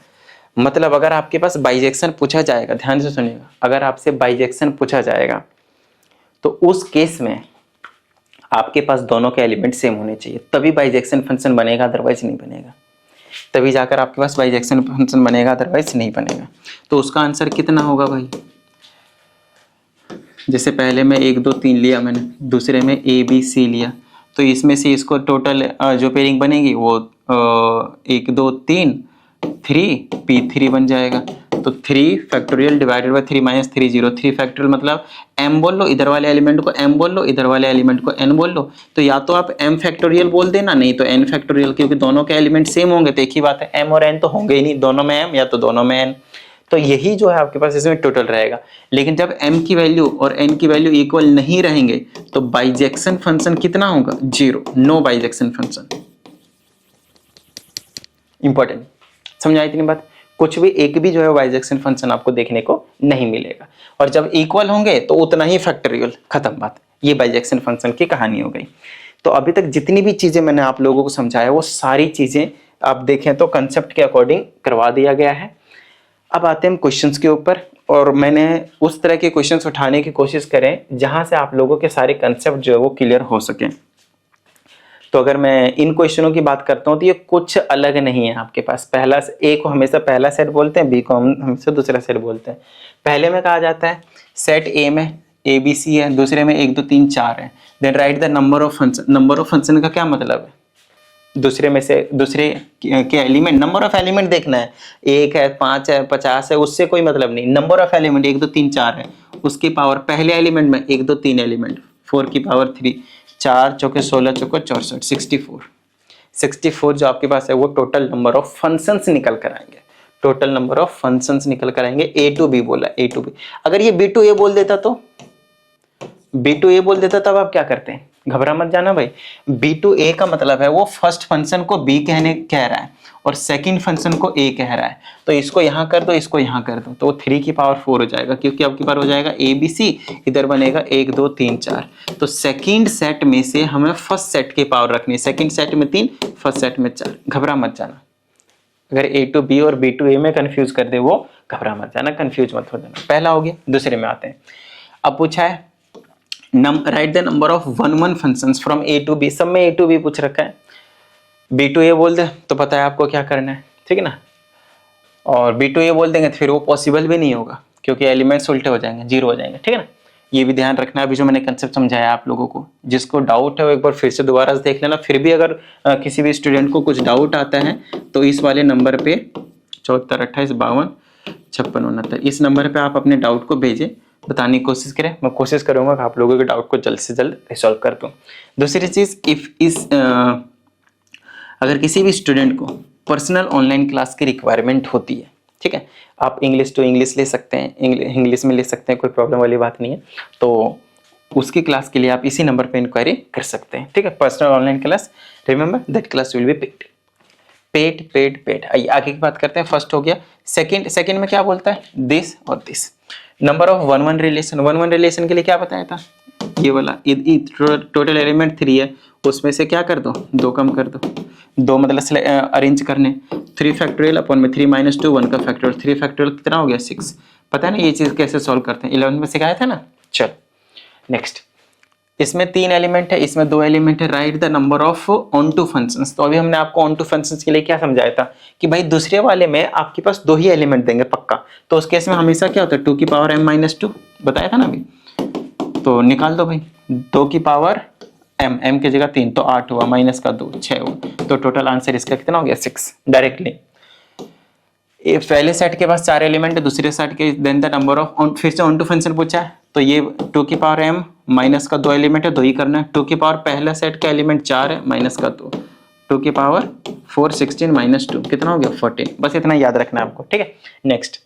मतलब अगर आपके पास बाइजेक्शन पूछा जाएगा, ध्यान से सुनिएगा, अगर आपसे बाइजेक्शन पूछा जाएगा तो उस केस में आपके पास दोनों के एलिमेंट सेम होने चाहिए, तभी बाइजेक्शन फंक्शन बनेगा, अदरवाइज नहीं बनेगा। तभी जाकर आपके पास बाइजेक्शन फंक्शन बनेगा, अदरवाइज नहीं बनेगा। तो उसका आंसर कितना होगा भाई? जैसे पहले में 1 2 3 लिया मैंने, दूसरे में ए बी सी लिया, तो इसमें से इसको टोटल जो पेयरिंग बनेगी वो 1 2 3 3 P3 बन जाएगा। तो 3 factorial divided by 3 minus 3 0, 3 factorial मतलब m बोल लो, इधर वाले एलिमेंट को m बोल लो, इधर वाले एलिमेंट को n बोल लो। तो या तो आप m फैक्टोरियल बोल देना, नहीं तो n फैक्टोरियल, क्योंकि दोनों के एलिमेंट सेम होंगे तो एक ही बात है, m और n तो होंगे ही नहीं, दोनों में m या तो दोनों में n। तो यही जो है आपके पास इसमें टोटल रहेगा। लेकिन जब m की वैल्यू और n की वैल्यू इक्वल नहीं रहेंगे तो बाइजेक्शन फंक्शन कितना होगा? 0, नो बाइजेक्शन फंक्शन। इंपॉर्टेंट, समझ आई इतनी बात? कुछ भी एक भी जो है बाइजेक्शन फंक्शन आपको देखने को नहीं मिलेगा, और जब इक्वल होंगे तो उतना ही फैक्टोरियल, खत्म बात। ये बाइजेक्शन फंक्शन की कहानी हो गई। तो अभी तक जितनी भी चीजें मैंने आप लोगों को समझाया वो सारी चीजें आप देखें तो कंसेप्ट के अकॉर्डिंग करवा दिया गया है। अब आते हैं हम क्वेश्चंस के ऊपर, और मैंने उस तरह के क्वेश्चंस उठाने की कोशिश करें जहां से आप लोगों के सारे कंसेप्ट जो है वो क्लियर हो सके। तो अगर मैं इन क्वेश्चनों की बात करता हूं तो ये कुछ अलग नहीं है आपके पास। पहला, ए को हमेशा पहला सेट बोलते हैं, बी को हम हमेशा दूसरा सेट बोलते हैं। पहले में कहा जाता है सेट ए में ए बी सी है, दूसरे में 1 2 3 4 है, then write the number of function. Number of function का क्या मतलब है? दूसरे में से दूसरे के एलिमेंट, नंबर ऑफ एलिमेंट देखना है, 1 है 5 है 50 है, उससे कोई मतलब नहीं। नंबर ऑफ एलिमेंट 1 2 3 4 है, उसकी पावर पहले एलिमेंट में 1 2 3 एलिमेंट, 4 की पावर 3, 4 चौके 16 चौके 64, 64 जो आपके पास है वो टोटल नंबर ऑफ फंक्शंस निकल कर आएंगे। टोटल नंबर ऑफ फंक्शंस निकल कर आएंगे। ए टू बी बोला, ए टू बी। अगर ये बी टू ए बोल देता तो, बी टू ए बोल देता तब आप क्या करते हैं? घबरा मत जाना भाई। बी टू ए का मतलब है वो फर्स्ट फंक्शन को बी कह रहा है और सेकंड फंक्शन को ए कह रहा है, तो इसको यहां कर दो, इसको यहां कर दो, तो वो 3 की पावर 4 हो जाएगा, क्योंकि आपके पास हो जाएगा ए बी सी, इधर बनेगा 1 2 3 4। तो सेकंड सेट में से हमें फर्स्ट सेट की पावर रखनी है, सेकंड सेट में 3, फर्स्ट सेट में 4। घबरा मत जाना, अगर ए टू बी और बी टू ए में कंफ्यूज कर दे वो, घबरा मत जाना, कंफ्यूज मत हो जाना। पहला हो गया। दूसरे में आते हैं। अब पूछा है right the number of 1 1 functions from A to B. सब में ए टू बी पूछ रखा है, बी टू ए बोल दे तो पता है आपको क्या करना है, ठीक है ना। और बी टू ए बोल देंगे तो फिर वो पॉसिबल भी नहीं होगा, क्योंकि एलिमेंट्स उल्टे हो जाएंगे, 0 हो जाएंगे, ठीक है ना। ये भी ध्यान रखना है। अभी जो मैंने कंसेप्ट समझाया आप लोगों को, जिसको डाउट है वो एक बार फिर से दोबारा से देख लेना। फिर भी अगर किसी भी स्टूडेंट को कुछ डाउट आता है तो इस वाले नंबर पे 74 28 52 56 69 इस नंबर पे आप अपने डाउट को भेजें, बताने की कोशिश करें। मैं कोशिश करूंगा कि आप लोगों के डाउट को जल्द से जल्द रिजॉल्व कर दूं। दूसरी चीज, अगर किसी भी स्टूडेंट को पर्सनल ऑनलाइन क्लास की रिक्वायरमेंट होती है, ठीक है, आप इंग्लिश टू इंग्लिश ले सकते हैं, इंग्लिश में ले सकते हैं, कोई प्रॉब्लम वाली बात नहीं है। तो उसकी क्लास के लिए आप इसी नंबर पे इंक्वायरी कर सकते हैं, ठीक है। Personal online class, remember that class will be paid. आइए आगे की बात करते हैं। फर्स्ट हो गया। सेकंड में क्या बोलता है? दिस और this. Number of 1 1 relation, 1 1 relation के लिए क्या बताया था? ये वाला टोटल एलिमेंट 3 है, उसमें से क्या कर दो? 2 कम कर दो। 2 मतलब अरेंज करने, 3 फैक्टोरियल अपॉन में 3 माइनस 2 1 का फैक्टोरियल, 3 फैक्टोरियल कितना हो गया? 6। पता है ना ये चीज कैसे सॉल्व करते हैं? 11 में सिखाया था ना। चल नेक्स्ट, इसमें 3 एलिमेंट है, इसमें 2 एलिमेंट है। Right the number of on to फंक्शंस। तो अभी हमने आपको ऑन टू फंक्शंस के लिए क्या समझाया था कि भाई दूसरे वाले में आपके पास 2 ही एलिमेंट देंगे पक्का, तो उस केस में हमेशा क्या होता है? 2 की पावर m माइनस 2 बताया था ना अभी। तो निकाल दो भाई, 2 की पावर m की जगह 3, तो 8 हुआ, माइनस का 2 6 हुआ। तो टोटल आंसर इसका कितना हो गया? 6 डायरेक्टली। पहले सेट के पास 4 एलिमेंट है, दूसरे सेट के देन द नंबर ऑफ, फिर से ऑन टू फंक्शन पूछा है, तो ये 2 की पावर m माइनस का 2 एलिमेंट है, 2 ही करना है। 2 की पावर पहला सेट का एलिमेंट 4 है, माइनस का 2, 2 की पावर 4 16 माइनस 2 कितना हो गया? 14। बस इतना याद रखना है आपको, ठीक है। नेक्स्ट,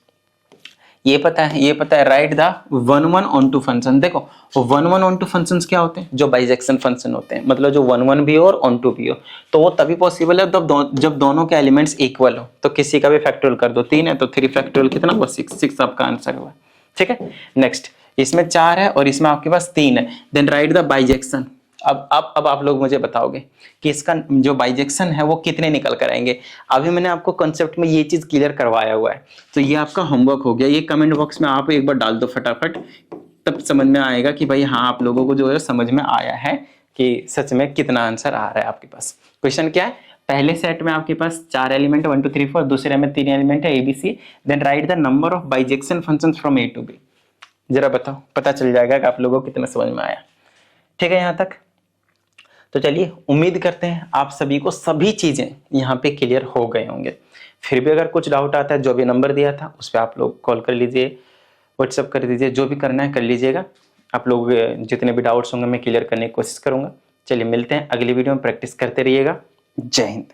ये पता है right the 1 1 on to function. देखो 1 1 ऑन टू फंक्शन क्या होते हैं, जो बाइजेक्शन फंक्शन होते हैं, मतलब जो 1 1 भी हो और ऑन टू भी हो, तो वो तभी पॉसिबल है जब दोनों के एलिमेंट्स इक्वल हो। तो किसी का भी फैक्टोरियल कर दो, 3 है तो 3 फैक्टोरियल कितना हुआ 6 आपका आंसर हुआ। ठीक है, नेक्स्ट इसमें 4 है और इसमें आपके पास 3 है, देन राइट द बाइजेक्शन। अब आप लोग मुझे बताओगे कि इसका जो बाइजेक्शन है वो कितने निकल कर आएंगे। अभी मैंने आपको कॉन्सेप्ट में ये चीज क्लियर करवाया हुआ है, तो ये आपका होमवर्क हो गया। ये कमेंट बॉक्स में आप एक बार डाल दो फटाफट, तब समझ में आएगा कि भाई हाँ आप लोगों को जो है समझ में आया है कि सच में कितना आंसर आ रहा है आपके पास। क्वेश्चन क्या है, पहले सेट में आपके पास 4 एलिमेंट 1 2 3 4, दूसरे में 3 एलिमेंट है ABC, then write the number of bijection functions from A to B। जरा बताओ, पता चल जाएगा कि आप लोगों को कितना समझ में आया। ठीक है यहाँ तक, तो चलिए उम्मीद करते हैं आप सभी को सभी चीजें यहाँ पे क्लियर हो गए होंगे। फिर भी अगर कुछ डाउट आता है, जो भी नंबर दिया था उस पर आप लोग कॉल कर लीजिए, व्हाट्सअप कर दीजिए, जो भी करना है कर लीजिएगा। आप लोग जितने भी डाउट्स होंगे मैं क्लियर करने की कोशिश करूंगा। चलिए मिलते हैं अगली वीडियो में, प्रैक्टिस करते रहिएगा। जय हिंद।